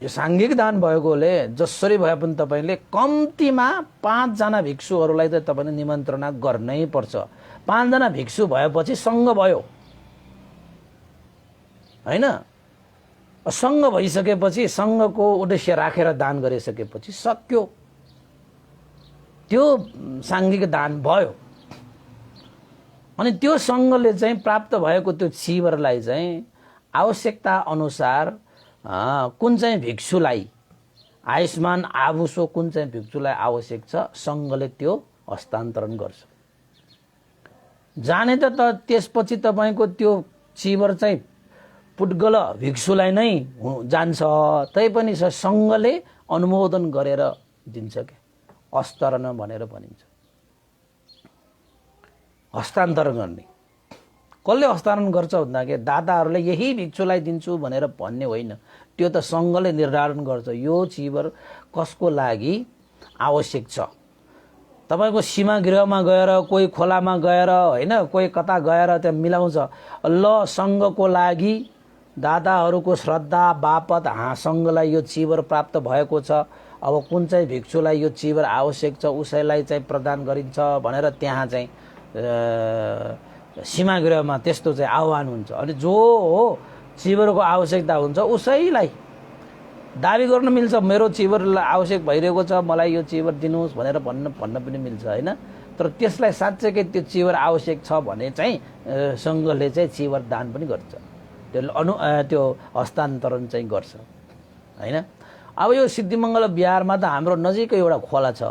यो सांघिक दान भएकोले जसरी भए पनि तपाईँले कम्तीमा 5 जना भिक्षुहरूलाई त तपाईँले निमन्त्रणा गर्नै पर्छ। 5 जना भिक्षु भएपछि सङ्घ भयो हैन। सङ्घ भइसकेपछि सङ्घको उद्देश्य राखेर दान गरिसकेपछि सक्यो, त्यो सांघिक दान भयो। अनि त्यो सङ्घले चाहिँ प्राप्त भएको त्यो चिवरलाई चाहिँ आवश्यकता अनुसार कुन चाहिँ भिक्षुलाई आयुष्मान आभूषो कुन चाहिँ भिक्षुलाई आवश्यक छ सङ्घले त्यो हस्तान्तरण गर्छ। जाने त त्यसपछि तपाईँको त्यो चिवर चाहिँ पुड्गल भिक्षुलाई नै जान्छ, तैपनि सङ्घले अनुमोदन गरेर दिन्छ के, हस्तान्तरण भनेर भनिन्छ। हस्तान्तरण गर्ने कसले हस्तान्तरण गर्छ भन्दाखेरि दाताहरूले यही भिक्षुलाई दिन्छु भनेर भन्ने होइन, त्यो त सङ्घले निर्धारण गर्छ यो चिवर कसको लागि आवश्यक छ। तपाईँको सीमा गृहमा गएर कोही खोलामा गएर होइन कोही कता गएर त्यहाँ मिलाउँछ, ल सङ्घको लागि दाताहरूको श्रद्धा बापत सङ्घलाई यो चिवर प्राप्त भएको छ, अब कुन चाहिँ भिक्षुलाई यो चिवर आवश्यक छ उसैलाई चाहिँ प्रदान गरिन्छ भनेर त्यहाँ चाहिँ सीमागृहमा त्यस्तो चाहिँ आह्वान हुन्छ। अनि जो हो चिवरको आवश्यकता हुन्छ उसैलाई दाबी गर्न मिल्छ, मेरो चिवर आवश्यक भइरहेको छ मलाई यो चिवर दिनुहोस् भनेर भन्न पनि मिल्छ होइन। तर त्यसलाई साँच्चैकै त्यो चिवर आवश्यक छ भने चाहिँ सङ्घले चाहिँ चिवर दान पनि गर्छ, त्यो हस्तान्तरण चाहिँ गर्छ होइन। अब यो सिद्धिमङ्गल बिहारमा त हाम्रो नजिकै एउटा खोला छ,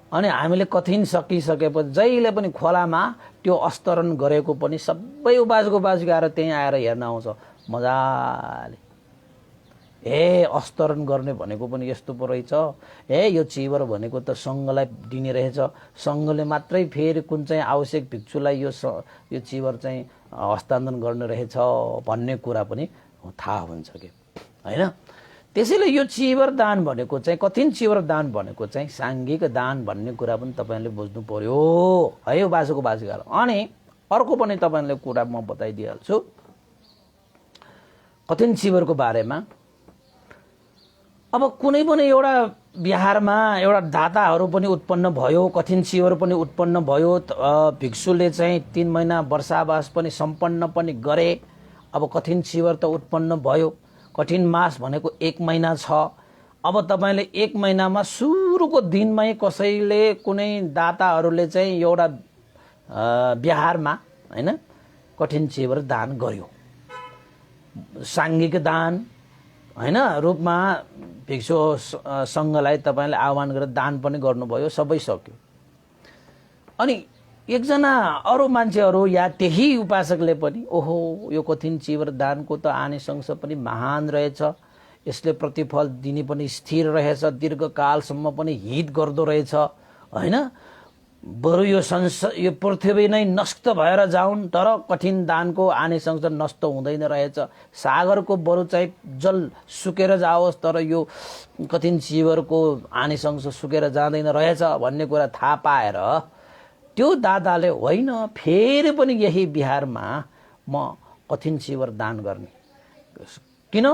अनि हामीले कठिन सकिसकेपछि जहिले पनि खोलामा त्यो अस्तरण गरेको पनि सबै उपासक आएर त्यहीँ आएर हेर्न आउँछ मजाले। अस्तरण गर्ने भनेको पनि यस्तो पो रहेछ, यो चिवर भनेको त सङ्घलाई दिने रहेछ, सङ्घले मात्रै फेरि कुन चाहिँ आवश्यक भिक्षुलाई यो चिवर चाहिँ हस्तान्तरण गर्ने रहेछ भन्ने कुरा पनि थाहा हुन्छ कि होइन। त्यसैले यो चिवर दान भनेको चाहिँ कठिन चिवर दान भनेको चाहिँ सांघिक दान भन्ने कुरा पनि तपाईँले बुझ्नु पर्यो है उपासक उपासिकाहरू। अनि अर्को पनि तपाईँले कुरा म बताइदिइहाल्छु कठिन चिवरको बारेमा। अब कुनै पनि एउटा बिहारमा एउटा दाताहरू पनि उत्पन्न भयो, कठिन चिवर पनि उत्पन्न भयो, भिक्षुले चाहिँ 3 महिना वर्षावास पनि सम्पन्न पनि गरे। अब कठिन चिवर त उत्पन्न भयो, कठिन मास भनेको 1 महिना छ। अब तपाईँले 1 महिनामा सुरुको दिनमै कसैले कुनै दाताहरूले चाहिँ एउटा बिहारमा होइन कठिन चिवर दान गर्यो, सांघिक दान होइन रूपमा भिक्षु सङ्घलाई तपाईँले आह्वान गरेर दान पनि गर्नुभयो, सबै सक्यो। अनि एकजना अरू मान्छेहरू या त्यही उपासकले पनि ओहो यो कठिन चिवर दानको त आनिसंस पनि महान रहेछ, यसले प्रतिफल दिने पनि स्थिर रहेछ, दीर्घकालसम्म पनि हित गर्दो रहेछ होइन। बरु यो पृथ्वी नै नष्ट भएर जाउन् तर कठिन दानको आनिसंस नष्ट हुँदैन रहेछ, सागरको बरु चाहिँ जल सुकेर जाओस् तर यो कठिन चिवरको आनिसंस सुकेर जाँदैन रहेछ भन्ने कुरा थाहा पाएर त्यो दादाले होइन फेरि पनि यही बिहारमा म कठिन चिवर दान गर्ने, किन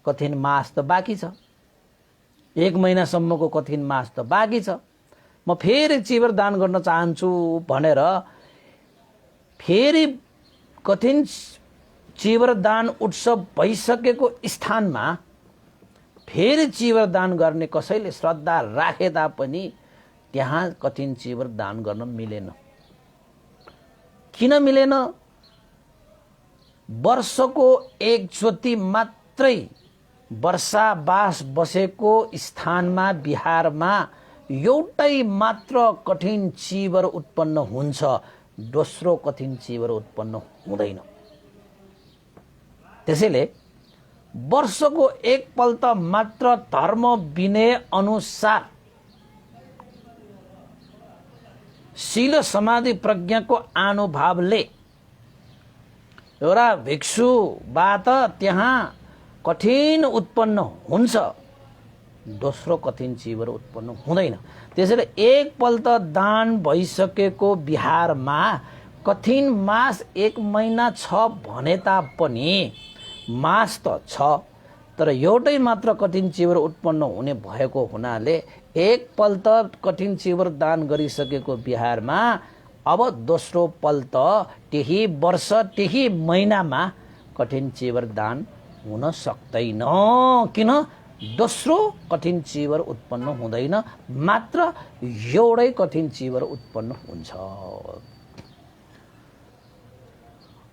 कठिन मास त बाँकी छ, 1 महिनासम्मको कठिन मास त बाँकी छ, म फेरि चिवर दान गर्न चाहन्छु भनेर फेरि कठिन चिवर दान उत्सव भइसकेको स्थानमा फेरि चिवर दान गर्ने कसैले श्रद्धा राखे तापनि त्यहाँ कठिन चिवर दान गर्न मिलेन। किन मिलेन? वर्षको एकचोटि मात्रै वर्षावास बसेको स्थानमा बिहारमा एउटै मात्र कठिन चिवर उत्पन्न हुन्छ, दोस्रो कठिन चिवर उत्पन्न हुँदैन। त्यसैले वर्षको एकपल्ट मात्र धर्म विनय अनुसार शील समाधि प्रज्ञाको अनुभवले एउटा भिक्षुबाट त्यहाँ कठिन उत्पन्न हुन्छ, दोस्रो कठिन चिजहरू उत्पन्न हुँदैन। त्यसैले एकपल्ट दान भइसकेको बिहारमा कठिन मास 1 महिना छ भने तापनि मास त छ, तर एउटै मात्र कठिन चिजहरू उत्पन्न हुने भएको हुनाले एकपल्ट कठिन चिजहरू दान गरिसकेको बिहारमा अब दोस्रो पल्ट त्यही वर्ष त्यही महिनामा कठिन चिजहरू दान हुन सक्दैन। किन? दोस्रो कठिन चिजहरू उत्पन्न हुँदैन, मात्र एउटै कठिन चिजहरू उत्पन्न हुन्छ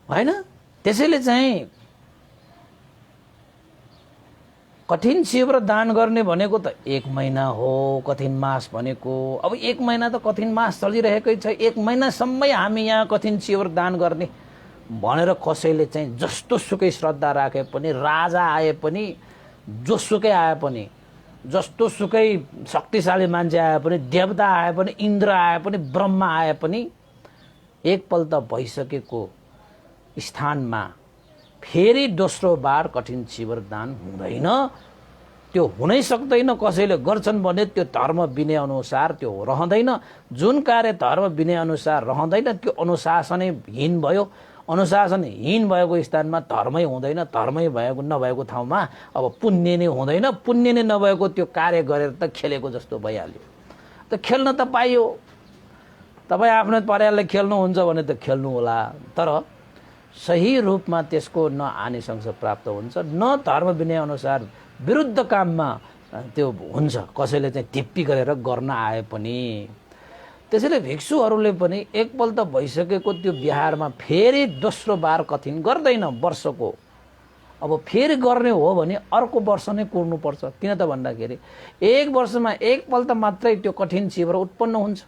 हैन। त्यसैले चाहिँ कठिन चिजहरू दान गर्ने भनेको त 1 महिना हो कठिन मास भनेको। अब 1 महिना त कठिन मास चलिरहेकै छ, 1 महिनासम्मै हामी यहाँ कठिन चिजहरू दान गर्ने भनेर कसैले चाहिँ जस्तो सुकै श्रद्धा राखे पनि, राजा आए पनि, जोसुकै आए पनि, जस्तो सुकै शक्तिशाली मान्छे आए पनि, देवता आए पनि, इन्द्र आए पनि, ब्रह्मा आए पनि, एकपल्ट भइसकेको स्थानमा फेरि दोस्रो बार कठिन चिजहरू दान हुँदैन। त्यो हुनै सक्दैन। कसैले गर्छन् भने त्यो धर्म विनय अनुसार त्यो रहँदैन। जुन कार्य धर्म विनय अनुसार रहँदैन त्यो अनुशासनहीन भयो। अनुशासनहीन भएको स्थानमा धर्मै हुँदैन। धर्मै भएको नभएको ठाउँमा अब पुण्य नै हुँदैन। पुण्य नै नभएको त्यो कार्य गरेर त खेलेको जस्तो भइहाल्यो। त खेल्न त पाइयो। तपाईँ आफ्नो परिवारले खेल्नुहुन्छ भने त खेल्नु होला, तर सही रूपमा त्यसको न आनिसंस प्राप्त हुन्छ, न धर्म विनय अनुसार विरुद्ध काममा त्यो हुन्छ। कसैले चाहिँ धिप्पी गरेर गर्न आए पनि। त्यसैले भिक्षुहरूले पनि एकपल्ट भइसकेको त्यो बिहारमा फेरि दोस्रो बार कठिन गर्दैन वर्षको। अब फेरि गर्ने हो भने अर्को वर्ष नै कुर्नुपर्छ। किन त भन्दाखेरि 1 वर्षमा एकपल्ट मात्रै त्यो कठिन चिजहरू उत्पन्न हुन्छ।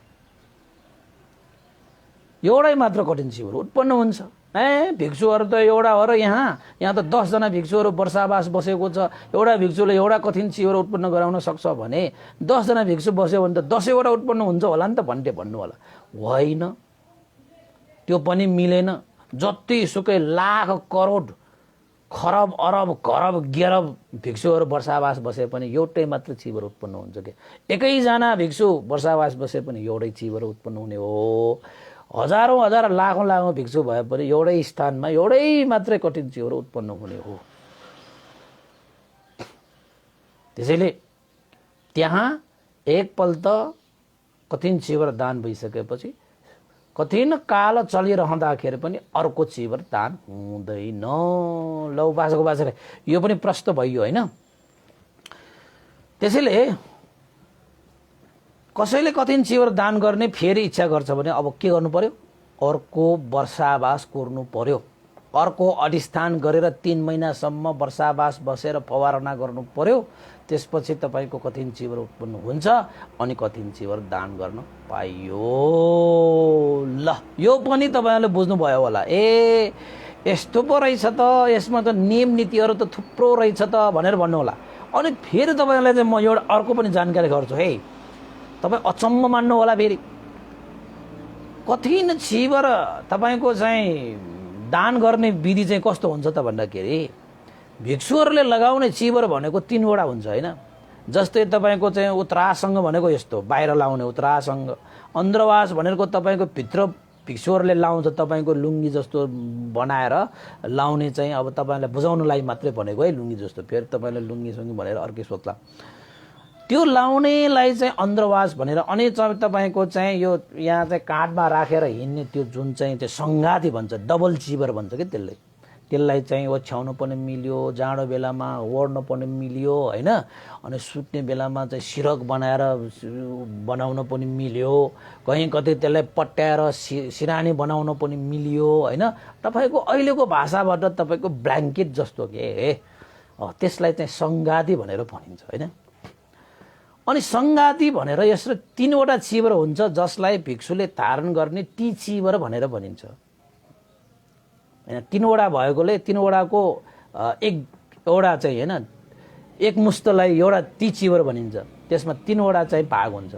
एउटै मात्र कठिन चिजहरू उत्पन्न हुन्छ। भिक्षुहरू त एउटा हो र यहाँ त 10 जना भिक्षुहरू वर्षावास बसेको छ। एउटा भिक्षुले एउटा कठिन चिजहरू उत्पन्न गराउन सक्छ भने 10 जना भिक्षु बस्यो भने त 10 वटा उत्पन्न हुन्छ होला नि त भन्नु होला। होइन, त्यो पनि मिलेन। जति सुकै लाख करोड खरब अरब खरब गेरब भिक्षुहरू वर्षावास बसे पनि एउटै मात्र चिजहरू उत्पन्न हुन्छ के। एकैजना भिक्षु वर्षावास बसे पनि एउटै चिजहरू उत्पन्न हुने हो। हजारौं हजार लाखौं भिक्षु भए पनि एउटै स्थानमा एउटै मात्रै कठिन चिजहरू उत्पन्न हुने हो। त्यसैले त्यहाँ एकपल्ट कठिन चिजहरू दान भइसकेपछि कठिन काल चलिरहँदाखेरि पनि अर्को चिजहरू दान हुँदैन। लौ बाछाको बाछा यो पनि प्रश्न भयो होइन। त्यसैले कसैले कठिन चिजहरू दान गर्ने फेरि इच्छा गर्छ भने अब के गर्नु पर्यो? अर्को वर्षावास कुर्नु पर्यो। अर्को अधिष्ठान गरेर 3 महिनासम्म वर्षावास बसेर फवारणा गर्नु पर्यो। त्यसपछि तपाईको कठिन चिजहरू उत्पन्न हुन्छ अनि कठिन चिजहरू दान गर्न पाइयो। ल यो पनि तपाईहरुले बुझ्नुभयो होला। यस्तो पो रहेछ त, यसमा त नियम नीतिहरू त थुप्रो रहेछ त भनेर भन्नु होला। अनि फेरि तपाईहरुलाई चाहिँ म एउटा अर्को पनि जानकारी गर्छु है। तपाईं अचम्म मान्नु होला। फेरि कठिन चिजहरू तपाईको चाहिँ दान गर्ने विधि चाहिँ कस्तो हुन्छ त भन्दाखेरि भिक्षुहरूले लगाउने चिजहरू भनेको 3 वटा हुन्छ हैन। जस्तै तपाईको चाहिँ उत्तरासङ्ग भनेको यस्तो बाहिर लाउने उत्तरासङ्ग, अन्द्रवास भनेको तपाईको भित्र भिक्षुहरूले लाउँछ तपाईको लुङ्गी जस्तो बनाएर लाउने चाहिँ अब तपाईलाई बुझाउनलाई मात्रै भनेको है लुङ्गी जस्तो। फेरि तपाईले लुङ्गी सुङ्गी भनेर अर्कै सोच्ला। त्यो लाउनेलाई चाहिँ अन्द्रवास भनेर। अनि तपाईको चाहिँ यो यहाँ चाहिँ काँधमा राखेर हिँड्ने त्यो जुन चाहिँ त्यो संगाती भन्छ, डबल चिबर भन्छ के त्यसलाई चाहिँ ओछ्याउन पनि मिल्यो, जाडो बेलामा ओढ्न पनि मिल्यो हैन। अनि सुत्ने बेलामा चाहिँ सिरक बनाउन पनि मिल्यो। कहीँ कतै त्यसलाई पट्याएर सिरानी बनाउन पनि मिल्यो हैन। तपाईको अहिलेको भाषाबाट तपाईको ब्ल्याङ्केट जस्तो के त्यसलाई चाहिँ संगाती भनेर भनिन्छ हैन। अनि संगाती भनेर यसरी 3 वटा चिबर हुन्छ जसलाई भिक्षुले धारण गर्ने ती चिबर भनेर भनिन्छ हैन। 3 वटा भएकोले 3 वटाको एउटा चाहिँ हैन एक मुष्टलाई एउटा ती चिवर भनिन्छ, त्यसमा 3वटा चाहिँ भाग हुन्छ।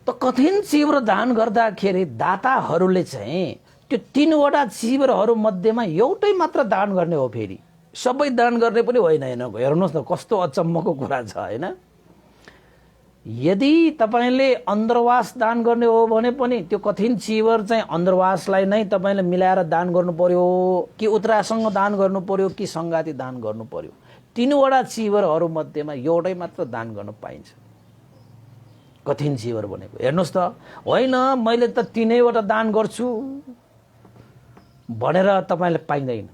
त कठिन चिवर दान गर्दाखेरि दाताहरूले चाहिँ त्यो 3वटा चिवरहरू मध्येमा एउटै मात्र दान गर्ने हो। फेरि सबै दान गर्ने पनि होइन। हेर्नुहोस् न कस्तो अचम्मको कुरा छ हैन। यदि तपाईले अन्तर्वास दान गर्ने हो भने पनि त्यो कठिन चिवर चाहिँ अन्तर्वासलाई नै तपाईले मिलाएर दान गर्नु पर्यो कि उत्तरासँग दान गर्नु पर्यो कि संगाती दान गर्नु पर्यो। 3वटा चिवरहरू मध्येमा एउटै मात्र दान गर्न पाइन्छ कठिन चिवर भनेको। हेर्नुहोस् त, होइन मैले त 3वटा दान गर्छु भनेर तपाईले पाइँदैन।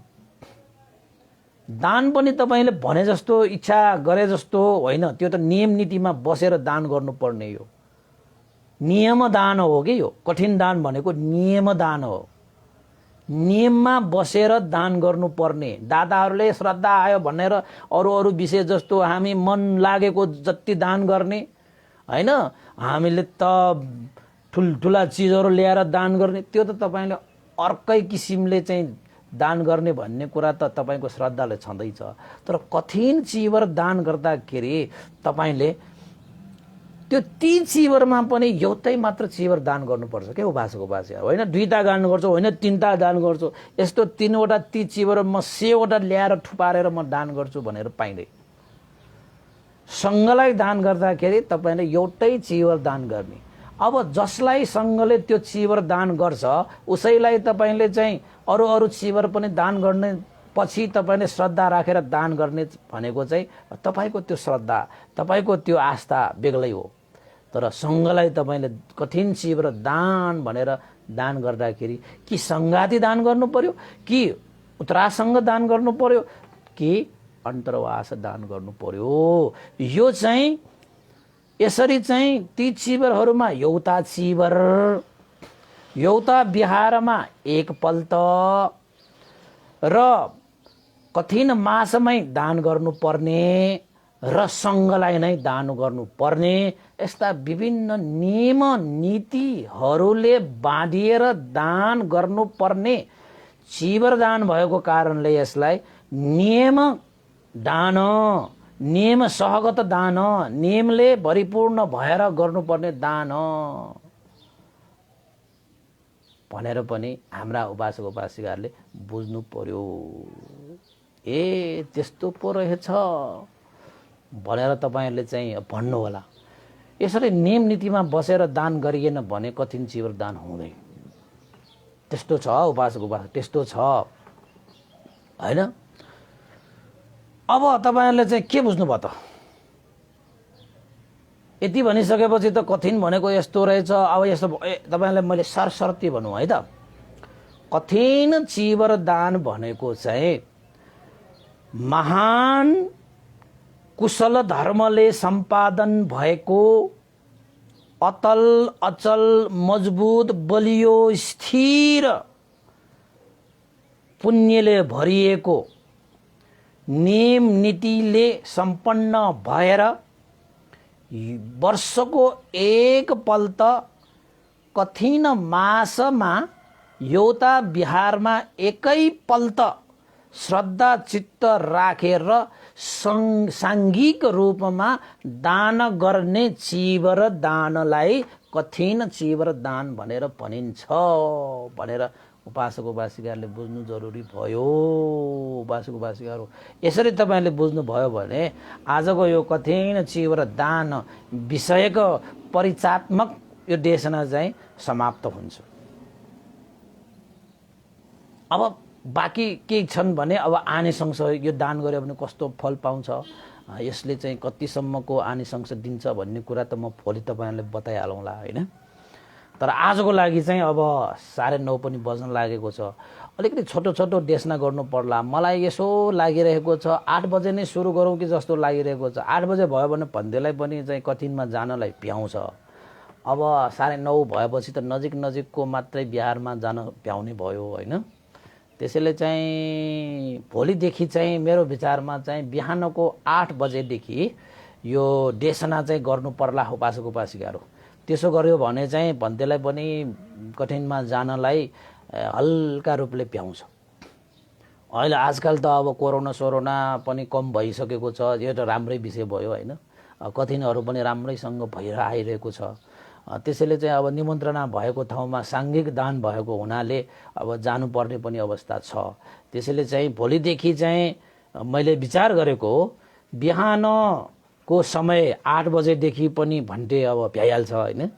दान पनि तपाईले भने जस्तो इच्छा गरे जस्तो होइन, त्यो त नियम नीतिमा बसेर दान गर्नुपर्ने हो। नियम दान हो कि यो कठिन दान भनेको नियम दान हो। नियममा बसेर दान गर्नुपर्ने। दादाहरूले श्रद्धा आयो भनेर अरू विषय जस्तो हामी मन लागेको जति दान गर्ने हैन, हामीले त ठुल्ठुला चिजहरू ल्याएर दान गर्ने, त्यो त तपाईले अर्कै किसिमले चाहिँ दान गर्ने भन्ने कुरा त तपाईको श्रद्धाले छँदैछ। तर कठिन चिवर दान गर्दाखेरि तपाईले त्यो ती चिवरमा पनि एउटै मात्र चिवर दान गर्नुपर्छ के उपासक होइन 2टा दान गर्छु होइन 3टा दान गर्छु, यस्तो 3वटा ती चिवर म 100वटा ल्याएर ठुपारेर म दान गर्छु भनेर पाइँदैन। संघलाई दान गर्दाखेरि तपाईले एउटै चिवर दान गर्ने। अब जसलाई संघले त्यो चिवर दान गर्छ उसैलाई तपाईले चाहिँ अरू चिवर पनि दान गर्ने पछि तपाईले श्रद्धा राखेर दान गर्ने भनेको चाहिँ तपाईको त्यो श्रद्धा तपाईको त्यो आस्था बेग्लै हो। तर संघलाई तपाईले कठिन चिवर दान भनेर दान गर्दाखेरि कि संगाती दान गर्नु पर्यो कि उत्तरासंग दान गर्नु पर्यो कि अन्तर्वास दान गर्नु पर्यो। यो चाहिँ यसरी चाहिँ ती चिवरहरूमा एउटा चिवर एउटा बिहारमा एकपल्ट र कठिन मासमै दान गर्नुपर्ने र संघलाई नै दान गर्नुपर्ने यस्ता विभिन्न नियम नीतिहरूले बाँधिएर दान गर्नुपर्ने चिवर दान भएको कारणले यसलाई नियम दान, नियम सहगत दान, नियमले भरिपूर्ण भएर गर्नुपर्ने दान भनेर पनि हाम्रा उपासक उपासिकाहरूले बुझ्नु पर्यो। ए त्यस्तो पो रहेछ भनेर तपाईहरुले चाहिँ भन्नु होला। यसरी नियम नीतिमा बसेर दान गरिएन भने कठिन चिवर दान हुँदैन। त्यस्तो छ उपासक उपासक, त्यस्तो छ हैन। अब तपाईहरुले चाहिँ के बुझ्नु भयो त? यति भनिसकेपछि त कठिन भनेको यस्तो रहेछ। अब यस्तो तपाईहरुलाई मैले सरसर्ती भनौं है त। कठिन चिवर दान भनेको चाहिँ महान कुशल धर्मले सम्पादन भएको अतल अचल मजबुत बलियो स्थिर पुण्यले भरिएको नियम नीतिले सम्पन्न भएर वर्षको एक पल्ट कठिन मासमा एउटा बिहारमा एकै पल्ट श्रद्धा चित्त राखेर सांघिक रूपमा दान गर्ने चिवर दानलाई कठिन चिवर दान भनेर भनिन्छ भनेर उपासक उपासिकाहरूले बुझ्नु जरुरी भयो। उपासक उपासिकाहरू यसरी तपाईले बुझ्नु भयो भने आजको यो कठिन चिवर दान विषयको परिचयात्मक यो देशना चाहिँ समाप्त हुन्छ। अब बाँकी के छन् भने अब आनिशंस यो दान गर्यो भने कस्तो फल पाउँछ, यसले चाहिँ कतिसम्मको आनिशंस दिन्छ भन्ने कुरा त म भोलि तपाईहरुलाई बताइहालौँला हैन। तर आजको लागि चाहिँ अब 9:30 पनि बज्न लागेको छ। अलिकति छोटो छोटो देशना गर्नु पर्ला। मलाई यसो लागिरहेको छ 8 बजे नै सुरु गरौँ कि जस्तो लागिरहेको छ। 8 बजे भयो भने भन्देलाई पनि चाहिँ कठिनमा जानलाई भ्याउँछ। अब 9:30 भएपछि त नजिक नजिकको मात्रै बिहारमा जान भ्याउने भयो हैन। त्यसैले चाहिँ भोलिदेखि चाहिँ मेरो विचारमा चाहिँ बिहानको 8 बजेदेखि यो देशना चाहिँ गर्नु पर्ला उपासक उपासिकाहरू। त्यसो गर्यो भने चाहिँ भन्तेलाई पनि कठिनमा जानलाई हल्का रूपले भ्याउँछ। अहिले आजकल त अब कोरोना पनि कम भइसकेको छ, यो त राम्रै विषय भयो होइन। कठिनहरू पनि राम्रैसँग भएर आइरहेको छ। त्यसैले चाहिँ अब निमन्त्रणा भएको ठाउँमा साङ्घिक दान भएको हुनाले अब जानुपर्ने पनि अवस्था छ। त्यसैले चाहिँ भोलिदेखि चाहिँ मैले विचार गरेको हो, बिहानको समय 8 बजेदेखि पनि घन्टे अब भ्याइहाल्छ होइन।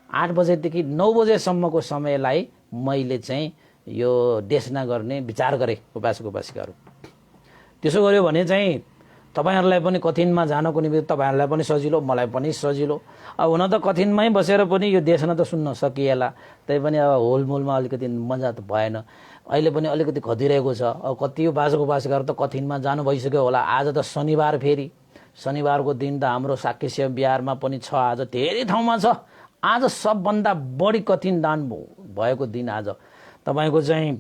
8 बजेदेखि 9 बजेसम्मको समयलाई मैले चाहिँ यो देशना गर्ने विचार गरेँ उपासक उपासिकाहरू। त्यसो गर्यो भने चाहिँ तपाईहरुलाई पनि कठिनमा जानको निमित्त तपाईहरुलाई पनि सजिलो, मलाई पनि सजिलो। अब हुन त कठिनमै बसेर पनि यो देशना त सुन्न सकिएला, तै पनि अब होलमोलमा अलिकति मजा त भएन। अहिले पनि अलिकति खदिरहेको छ। अब कति उपासक उपासिकाहरू त कठिनमा जानु भइसक्यो होला। आज त शनिबार, फेरि शनिबारको दिन त हाम्रो साकेस्य बिहारमा पनि छ, आज धेरै ठाउँमा छ। आज सबभन्दा बढी कठिन दान भएको दिन आज तपाईको चाहिँ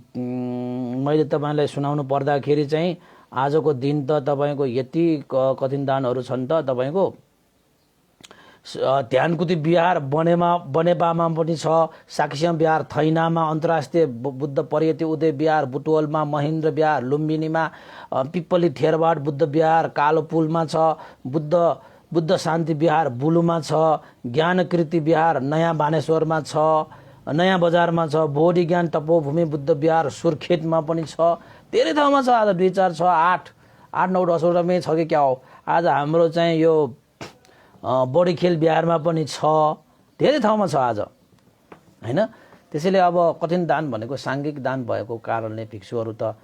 मैले तपाईलाई सुनाउनु पर्दाखेरि चाहिँ आजको दिन त तपाईको यति कठिन दानहरू छन् त तपाईको ध्यानकुती बिहार बनेपामा पनि छ, साकेश्याम बिहार थैनामा, अन्तर्राष्ट्रिय बुद्ध पर्यटन उदय बिहार बुटवलमा, महेन्द्र बिहार लुम्बिनीमा, पिप्पली थेरवाड बुद्ध बिहार कालोपुलमा छ, बुद्ध शान्ति बिहार बुलुमा छ, ज्ञानकृति बिहार नयाँ बानेश्वरमा छ, नयाँ बजारमा छ, बोडी ज्ञान तपोभूमि बुद्ध बिहार सुर्खेतमा पनि छ। धेरै ठाउँमा छ। आज 2 4 6 8 8 9 10वटामै छ कि क्या हो। आज हाम्रो चाहिँ यो बडीखेल बिहारमा पनि छ, धेरै ठाउँमा छ आज हैन। त्यसैले अब कठिन दान भनेको साङ्घिक दान भएको कारणले भिक्षुहरू त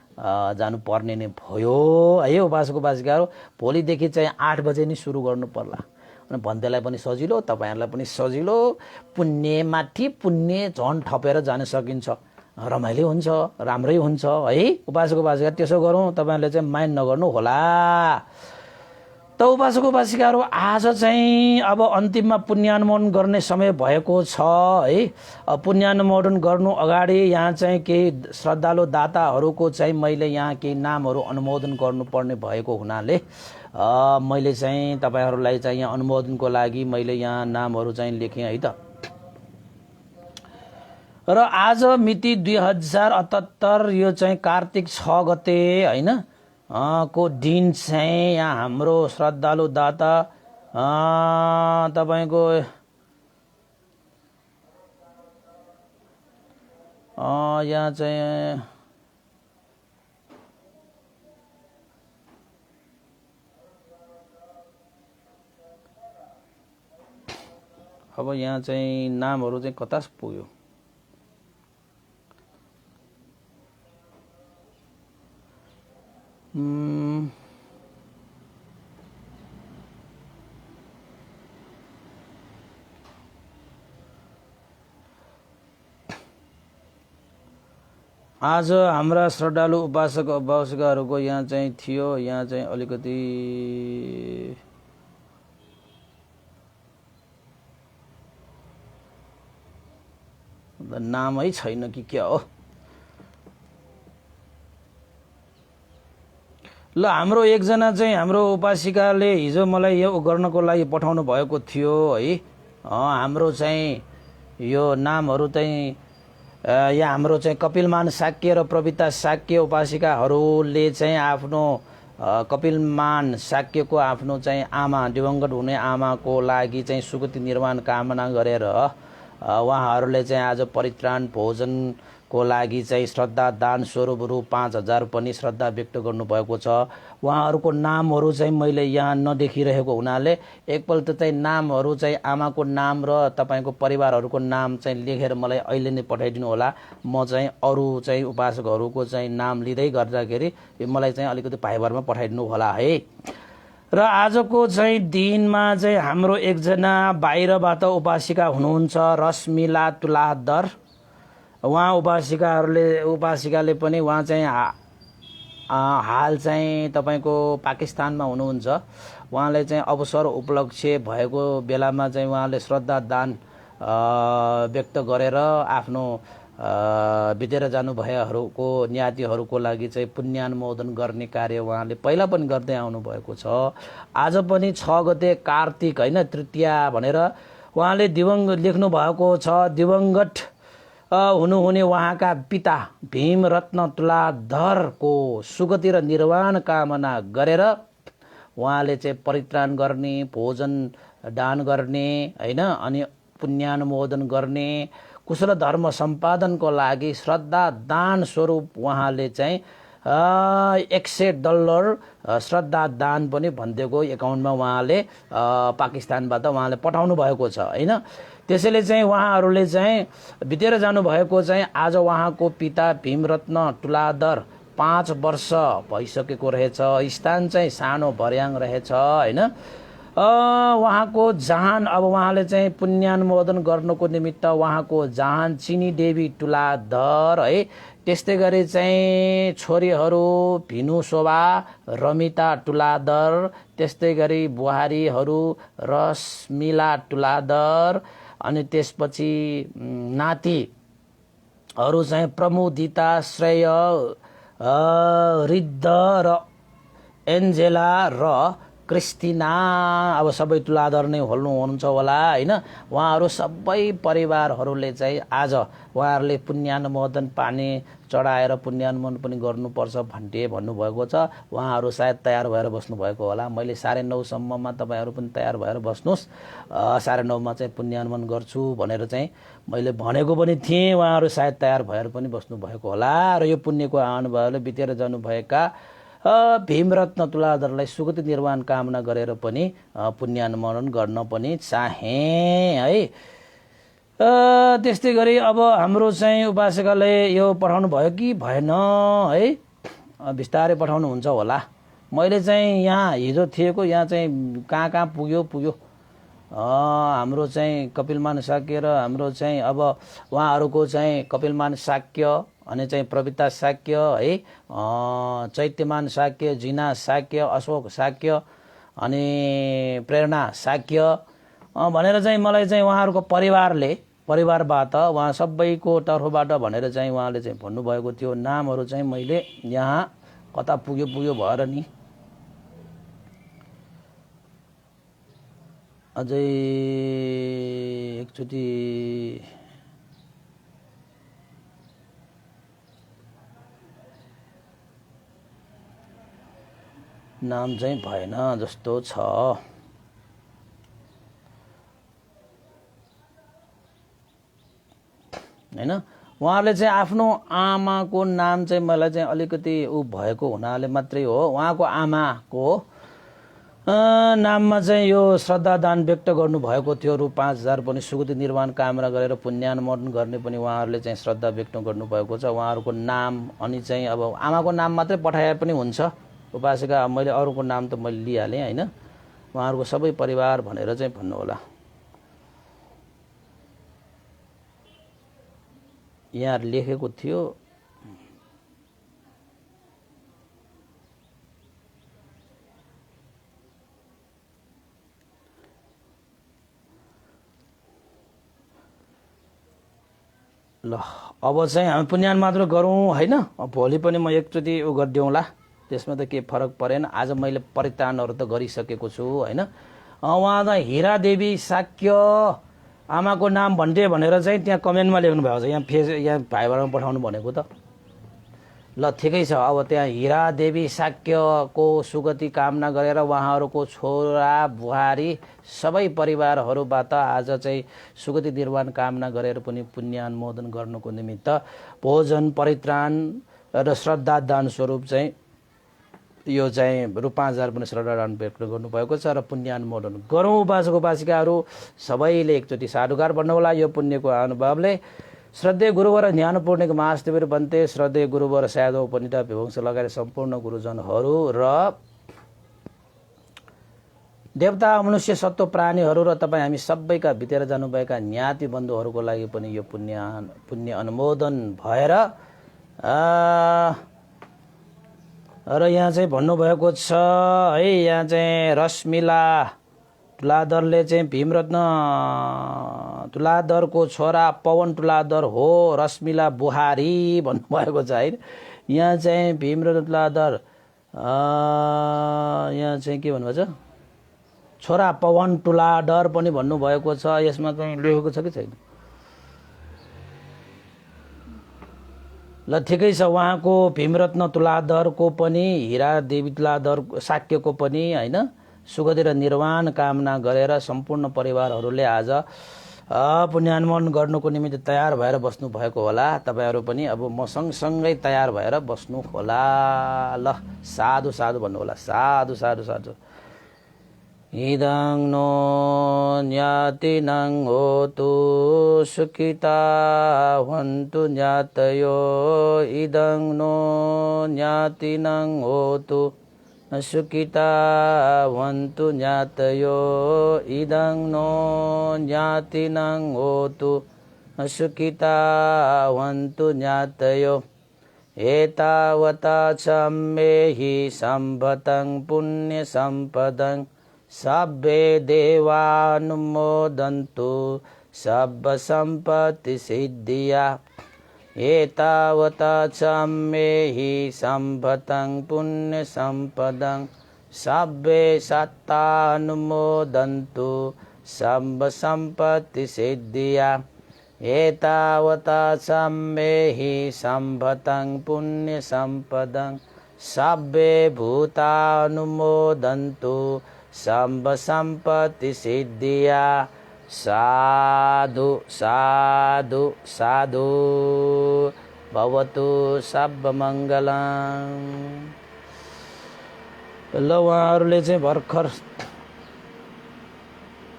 जानु पर्ने नै भयो है। उपासक उपासिकाहरू भोलिदेखि चाहिँ 8 बजे नै सुरु गर्नु पर्ला। अनि भन्देलाई पनि सजिलो, तपाईहरुलाई पनि सजिलो, पुण्यमाथि पुण्य झन् थपेर जान सकिन्छ, रमाइलो हुन्छ, राम्रै हुन्छ है। उपासक उपासिका त्यसो गरौँ, तपाईहरुले चाहिँ माइन्ड नगर्नु होला। त उपासक उपासिकाहरू आज चाहिँ अब अन्तिममा पुण्यानुमोदन गर्ने समय भएको छ है। पुण्यानुमोदन गर्नु अगाडि यहाँ चाहिँ केही श्रद्धालु दाताहरूको चाहिँ मैले यहाँ केही नामहरू अनुमोदन गर्नुपर्ने भएको हुनाले मैले चाहिँ तपाईहरुलाई चाहिँ यहाँ अनुमोदनको लागि मैले यहाँ नामहरू चाहिँ लेखेँ है त। र आज मिति 2078 यो चाहिँ कार्तिक 6 गते हैन को दिन चाहिँ यहाँ हाम्रो श्रद्धालु दाता तपाईको यहाँ चाहिँ अब यहाँ चाहिँ नामहरू चाहिँ कता पुग्यो। आज हाम्रा श्रद्धालु उपासक उपासिकाहरूको यहाँ चाहिँ थियो, यहाँ चाहिँ अलिकति नामै छैन कि क्या हो। ल हाम्रो एकजना चाहिँ हाम्रो उपासिकाले हिजो मलाई यो गर्नको लागि पठाउनु भएको थियो है। हाम्रो चाहिँ यो नामहरू चाहिँ यहाँ हाम्रो चाहिँ कपिलमान शाक्य र प्रविता शाक्य उपासिकाहरूले चाहिँ आफ्नो कपिलमान शाक्यको आफ्नो चाहिँ आमा दिवंगत हुने आमाको लागि चाहिँ सुगति निर्माण कामना गरेर उहाँहरूले चाहिँ आज परित्राण भोजनको लागि चाहिँ श्रद्धा दान स्वरूप रु 5000 पनि श्रद्धा व्यक्त गर्नुभएको छ। उहाँहरूको नामहरू चाहिँ मैले यहाँ नदेखिरहेको हुनाले एकपल्ट चाहिँ नामहरू चाहिँ आमाको नाम र तपाईको परिवारहरूको नाम चाहिँ लेखेर मलाई अहिले नै पठाइदिनु होला। म चाहिँ अरू चाहिँ उपासकहरूको चाहिँ नाम लिँदै गर्दाखेरि मलाई चाहिँ अलिकति भाइभरमा पठाइदिनु होला है। र आजको चाहिँ दिनमा चाहिँ हाम्रो एकजना बाहिरबाट उपासिका हुनुहुन्छ रश्मिला तुलादर। उहाँ उपासिकाले पनि उहाँ चाहिँ हाल चाहिँ तपाईको पाकिस्तानमा हुनुहुन्छ। उहाँले चाहिँ अवसर उपलक्ष्य भएको बेलामा चाहिँ उहाँले श्रद्धा दान व्यक्त गरेर आफ्नो बितेर जानुभएहरूको ज्ञातिहरूको लागि चाहिँ पुण्यानुमोदन गर्ने कार्य उहाँले पहिला पनि गर्दै आउनु भएको छ। आज पनि 6 गते कार्तिक हैन तृतीया भनेर उहाँले लेख्नु भएको छ। दिवंगत हुनुहुने उहाँका पिता भीमरत्न तुलाधरको सुगति र निर्वाण कामना गरेर उहाँले चाहिँ परित्राण गर्ने, भोजन दान गर्ने हैन, अनि पुण्यानुमोदन गर्ने, कुशल धर्म सम्पादनको लागि श्रद्धा दान स्वरूप उहाँले चाहिँ $100 श्रद्धा दान पनि भनिदिएको एकाउन्टमा उहाँले पाकिस्तानबाट उहाँले पठाउनु भएको छ हैन। त्यसैले चाहिँ उहाँहरूले चाहिँ बितेर जानुभएको चाहिँ आज उहाँको पिता भीमरत्न तुलाधर 5 वर्ष भइसकेको रहेछ। स्थान चाहिँ सानो भर्याङ रहेछ हैन। उहाँको जहान अब उहाँले चाहिँ पुण्यानुमोदन गर्नको निमित्त उहाँको जहान चिनी देवी तुलाधर है, त्यस्तै गरी चाहिँ छोरीहरू भिनु शोभा, रमिता तुलाधर, त्यस्तै गरी बुहारीहरू रश्मिला तुलाधर, अनि त्यसपछि नातिहरू चाहिँ प्रमुदिता, श्रेय, रिद्ध र एन्जेला र क्रिस्टिना, अब सबै तुलाधर नै हुनुहुन्छ होला हैन। उहाँहरू सबै परिवारहरूले चाहिँ आज उहाँहरूले पुण्यानुमोदन पानी चढाएर पुण्यानुमोदन पनि गर्नुपर्छ भन्नुभएको छ। उहाँहरू सायद तयार भएर बस्नुभएको होला। मैले 9:30 सम्ममा तपाईँहरू पनि तयार भएर बस्नुहोस्, 9:30मा चाहिँ पुण्यानुमोदन गर्छु भनेर चाहिँ मैले भनेको पनि थिएँ। उहाँहरू सायद तयार भएर पनि बस्नुभएको होला र यो पुण्यको अनुभवले बितेर जानुभएका भीमरत्न तुलाधरलाई सुगति निर्वाण कामना गरेर पनि पुण्यानुमोदन गर्न पनि चाहे है। त्यस्तै गरी अब हाम्रो चाहिँ उपासकले यो पठाउनु भयो कि भएन है, बिस्तारै पठाउनुहुन्छ होला। मैले चाहिँ यहाँ हिजो थिएको यहाँ चाहिँ कहाँ पुग्यो हाम्रो चाहिँ कपिलमान शाक्य र हाम्रो चाहिँ अब उहाँहरूको चाहिँ कपिलमान शाक्य अनि चाहिँ प्रविता शाक्य है, चैत्यमान शाक्य, जिना शाक्य, अशोक शाक्य अनि प्रेरणा शाक्य भनेर चाहिँ मलाई चाहिँ उहाँहरूको परिवारबाट उहाँ सबैको तर्फबाट भनेर चाहिँ उहाँले चाहिँ भन्नुभएको थियो। नामहरू चाहिँ मैले यहाँ कता पुग्यो भएर नि अझै एकचोटि नाम चाहिँ भएन जस्तो छ हैन। उहाँले चाहिँ आफ्नो आमाको नाम चाहिँ मलाई चाहिँ अलिकति भएको हुनाले मात्रै हो। उहाँको आमाको नाममा चाहिँ यो श्रद्धा दान व्यक्त गर्नुभएको थियो। रु 5,000 पनि सुगति निर्वाण कामना गरेर पुण्यानुमोदन गर्ने पनि उहाँहरूले चाहिँ श्रद्धा व्यक्त गर्नुभएको छ। उहाँहरूको नाम अनि चाहिँ अब आमाको नाम मात्रै पठाए पनि हुन्छ उपासिका। मैले अरूको नाम त मैले लिइहालेँ हैन। उहाँहरूको सबै परिवार भनेर चाहिँ भन्नु होला। यहाँ लेखेको थियो ल। अब चाहिँ हामी पुण्यान मात्र गरौँ हैन। भोलि पनि म एकचोटि गरिदिउँला, त्यसमा त केही फरक परेन। आज मैले परित्राणहरू त गरिसकेको छु हैन। उहाँ त हिरा देवी शाक्य आमाको नाम भन्थे भनेर चाहिँ त्यहाँ कमेन्टमा लेख्नु भएको छ। यहाँ भाइबरमा पठाउनु भनेको त ल ठिकै छ। अब त्यहाँ हिरा देवी शाक्यको सुगति कामना गरेर उहाँहरूको छोरा बुहारी सबै परिवारहरूबाट आज चाहिँ सुगति निर्वाण कामना गरेर पनि पुण्यानुमोदन गर्नको निमित्त भोजन परित्राण र श्रद्धा दान स्वरूप चाहिँ यो चाहिँ रु 5,000 पनि श्रद्धा दान व्यक्त गर्नुभएको छ र पुण्यानुमोदन गरौँ। उपासक उपासिकाहरू सबैले एकचोटि साधुकार भन्नु होला। यो पुण्यको अनुभवले श्रद्धेय गुरुवर ज्ञानपूर्णिक महास्तिवीर बन्ते श्रद्धेय गुरुवर साधव पण्डित विवंश लगायत सम्पूर्ण गुरुजनहरू र देवता मनुष्य सत्व प्राणीहरू र तपाईँ हामी सबैका बितेर जानुभएका ज्ञाति बन्धुहरूको लागि पनि यो पुण्य अनुमोदन भएर र यहाँ चाहिँ भन्नुभएको छ है। यहाँ चाहिँ रश्मिला तुलाधरले चाहिँ भीमरत्न तुलाधरको छोरा पवन तुलाधर हो, रश्मिला बुहारी भन्नुभएको छ है। यहाँ चाहिँ भीमरत्न तुलाधर यहाँ चाहिँ के भन्नुभएको छ, छोरा पवन तुलाधर पनि भन्नुभएको छ। यसमा चाहिँ लेखेको छ कि छैन? ल ठिकै छ, उहाँको भीमरत्न तुलाधरको पनि, हीरा देवी तुलाधर शाक्यको पनि होइन सुगति र निर्वाण कामना गरेर सम्पूर्ण परिवारहरूले आज पुण्यानुमोदन गर्नुको निमित्त तयार भएर बस्नु भएको होला। तपाईहरु पनि अब म सँगसँगै तयार भएर बस्नु होला। ल साधु साधु भन्नु होला, साधु साधु साधु। इदं नो ज्ञातिनं होतु सुखिता हन्तु ज्ञातयो, इदं नो ज्ञातिनं होतु सुखिता हन्तु ज्ञातयो, इदं नो ज्ञातिनं होतु सुखिता हन्तु ज्ञातयो। एतावता च मे हि सम्भतं पुण्यसम्पदं, सब्बे देवानुमोदन्तु सब्बसम्पत्तिसिद्धिया। एतावता च मे हि सम्भतं पुण्यसम्पदं, सब्बे सत्तानुमोदन्तु सब्बसम्पत्तिसिद्धिया। एतावता च मे हि सम्भतं पुण्यसम्पदं, सब्बे भूतानुमोदन्तु सब्बसम्पत्तिसिद्धिया। साधु साधु साधु भवतु सर्वमङ्गलम्। ल उहाँहरूले चाहिँ भर्खर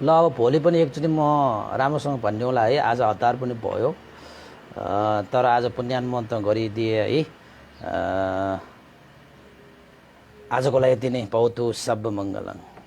ल अब भोलि पनि एकचोटि म राम्रोसँग भन्ने होला है। आज हतार पनि भयो, तर आज पुण्यानुमोदन त गरिदिए है। आजको लागि यति नै। भवतु सर्वमङ्गलम्।